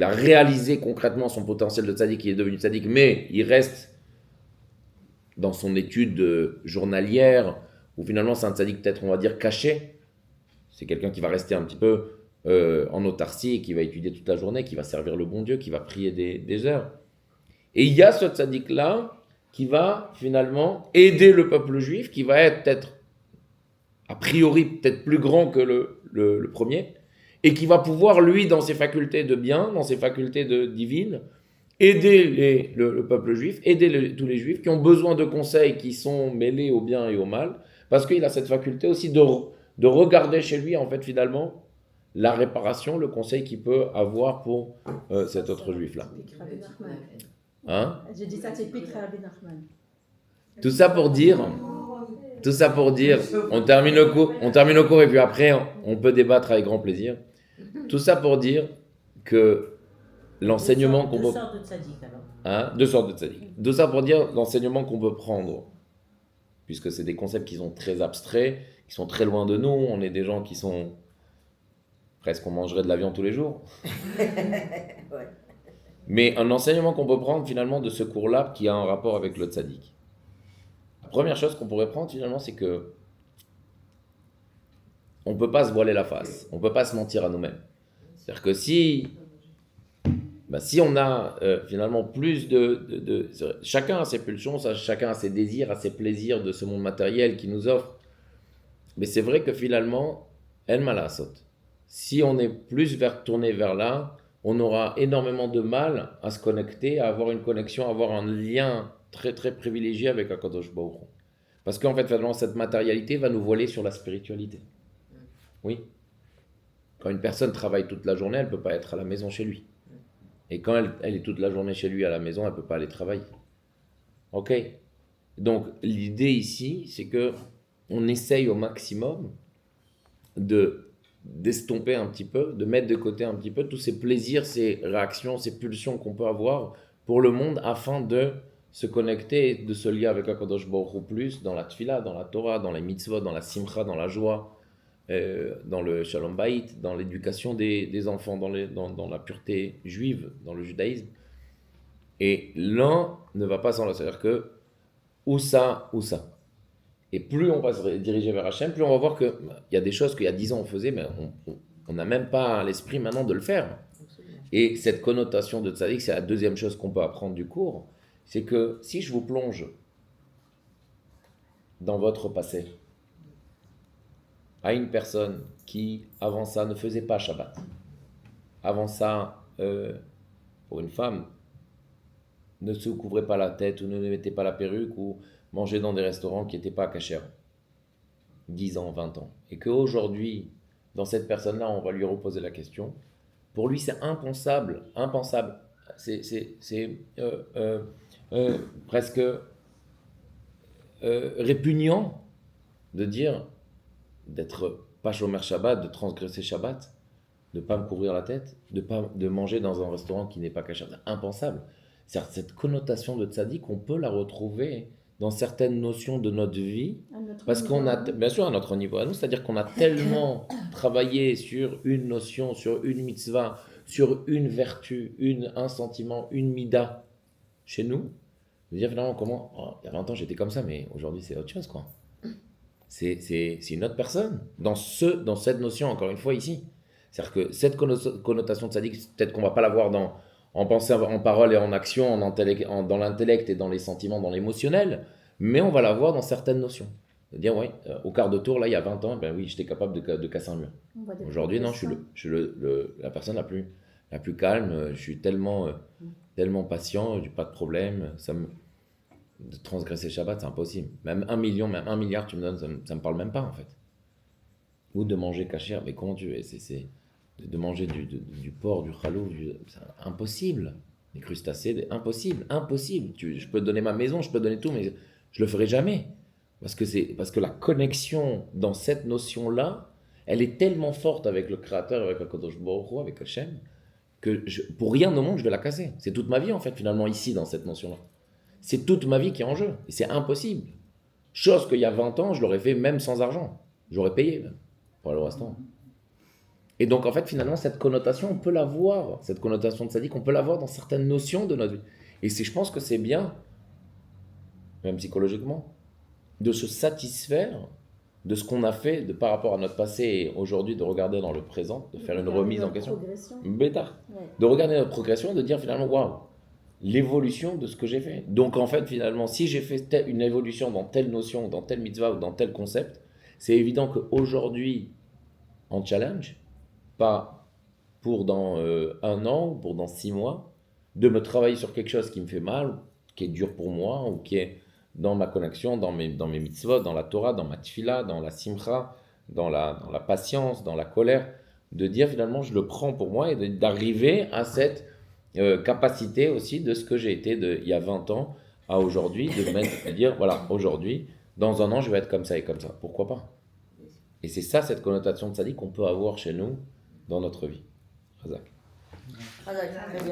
a réalisé concrètement son potentiel de tzaddik, il est devenu tzaddik, mais il reste dans son étude journalière, où finalement c'est un tzaddik peut-être, on va dire, caché. C'est quelqu'un qui va rester un petit peu en autarcie, qui va étudier toute la journée, qui va servir le bon Dieu, qui va prier des heures. Et il y a ce tzaddik-là qui va finalement aider le peuple juif, qui va être peut-être, a priori, peut-être plus grand que le premier, et qui va pouvoir, lui, dans ses facultés de bien, dans ses facultés divines, aider le peuple juif, aider tous les juifs qui ont besoin de conseils qui sont mêlés au bien et au mal, parce qu'il a cette faculté aussi de regarder chez lui, en fait, finalement, la réparation, le conseil qu'il peut avoir pour cet autre juif-là. Hein? J'ai dit ça typique Rabbi Nachman. Tout ça pour dire, on termine le cours et puis après, on peut débattre avec grand plaisir. Tout ça pour dire que l'enseignement qu'on peut... Deux sortes de tzaddik alors. Hein? Deux sortes de tzaddik. Tout ça pour dire l'enseignement qu'on peut prendre, puisque c'est des concepts qui sont très abstraits, qui sont très loin de nous, on est des gens qui sont... Presque on mangerait de la viande tous les jours. Ouais. Mais un enseignement qu'on peut prendre finalement de ce cours-là qui a un rapport avec le tzaddik. La première chose qu'on pourrait prendre finalement, c'est que on ne peut pas se voiler la face, on ne peut pas se mentir à nous-mêmes. C'est-à-dire que si on a finalement plus chacun a ses pulsions, chacun a ses désirs, a ses plaisirs de ce monde matériel qui nous offre, mais c'est vrai que finalement, el malasot, si on est plus tourné vers là, on aura énormément de mal à se connecter, à avoir une connexion, à avoir un lien très très privilégié avec HaKadosh Baruch Hu. Parce qu'en fait, finalement, cette matérialité va nous voiler sur la spiritualité. Oui. Quand une personne travaille toute la journée, elle ne peut pas être à la maison chez lui. Et quand elle est toute la journée chez lui à la maison, elle ne peut pas aller travailler. Ok? Donc, l'idée ici, c'est que on essaye au maximum d'estomper un petit peu, de mettre de côté un petit peu tous ces plaisirs, ces réactions, ces pulsions qu'on peut avoir pour le monde afin de se connecter, de se lier avec HaKadosh Baruch Hu plus dans la tfila, dans la Torah, dans les mitzvot, dans la simcha, dans la joie, dans le shalom bayit, dans l'éducation des enfants, dans la pureté juive, dans le judaïsme. Et l'un ne va pas sans l'autre, c'est-à-dire que ou ça, ou ça. Et plus on va se diriger vers Hachem, plus on va voir qu'il y a des choses qu'il y a 10 ans on faisait, mais on n'a même pas l'esprit maintenant de le faire. Et cette connotation de tzaddik, c'est la deuxième chose qu'on peut apprendre du cours, c'est que si je vous plonge dans votre passé, à une personne qui, avant ça, ne faisait pas Shabbat, avant ça, pour une femme, ne se couvrait pas la tête ou ne mettait pas la perruque ou mangeait dans des restaurants qui n'étaient pas cachers, 10 ans, 20 ans. Et qu'aujourd'hui, dans cette personne-là, on va lui reposer la question. Pour lui, c'est impensable. C'est presque répugnant de dire, d'être pas shomer Shabbat, de transgresser Shabbat, de ne pas me couvrir la tête, de manger dans un restaurant qui n'est pas caché. Impensable. C'est-à-dire, cette connotation de tzaddik, on peut la retrouver dans certaines notions de notre vie, parce qu'on a, bien sûr à notre niveau à nous, c'est-à-dire qu'on a tellement travaillé sur une notion, sur une mitzvah, sur une vertu, un sentiment, une mida chez nous, de dire finalement comment, il y a 20 ans j'étais comme ça, mais aujourd'hui c'est autre chose quoi. C'est une autre personne, dans cette notion encore une fois ici. C'est-à-dire que cette connotation de tzaddik, peut-être qu'on ne va pas l'avoir en pensée, en parole et en action, dans l'intellect et dans les sentiments, dans l'émotionnel, mais on va la voir dans certaines notions. De dire, oui, au quart de tour, là, il y a 20 ans, ben oui, j'étais capable de casser un mur. Aujourd'hui, non, je suis la personne la plus calme. Je suis tellement patient, j'ai pas de problème. De transgresser Shabbat, c'est impossible. Même 1 million, même 1 milliard, tu me donnes, ça me parle même pas en fait. Ou de manger kasher, mais comment tu veux, c'est de manger du porc, du chalouf, c'est impossible. Les crustacés, impossible. Je peux te donner ma maison, je peux te donner tout, mais je le ferai jamais. Parce que la connexion dans cette notion-là, elle est tellement forte avec le Créateur, avec Akadosh Baruch Hu, avec Hachem, que pour rien au monde, je vais la casser. C'est toute ma vie, en fait, finalement, ici, dans cette notion-là. C'est toute ma vie qui est en jeu. Et c'est impossible. Chose qu'il y a 20 ans, je l'aurais fait même sans argent. J'aurais payé, même, pour aller au restaurant. Et donc, en fait, finalement, cette connotation, on peut la voir. Cette connotation de sadique, on peut la voir dans certaines notions de notre vie. Et je pense que c'est bien, même psychologiquement, de se satisfaire de ce qu'on a fait par rapport à notre passé et aujourd'hui, de regarder dans le présent, de faire une remise en question. Bêta. Ouais. De regarder notre progression et de dire finalement, waouh, l'évolution de ce que j'ai fait. Donc en fait, finalement, si j'ai fait une évolution dans telle notion, dans telle mitzvah ou dans tel concept, c'est évident qu'aujourd'hui, en challenge, pas pour dans 1 an ou pour dans 6 mois, de me travailler sur quelque chose qui me fait mal, qui est dur pour moi ou qui est dans ma connexion, dans mes mitzvot, dans la Torah, dans ma tfila, dans la simcha, dans la patience, dans la colère, de dire finalement je le prends pour moi et d'arriver à cette capacité aussi de ce que j'ai été il y a 20 ans à aujourd'hui, de dire voilà, aujourd'hui, dans 1 an je vais être comme ça et comme ça. Pourquoi pas? Et c'est ça cette connotation de sadique qu'on peut avoir chez nous dans notre vie. Razak. Très bien.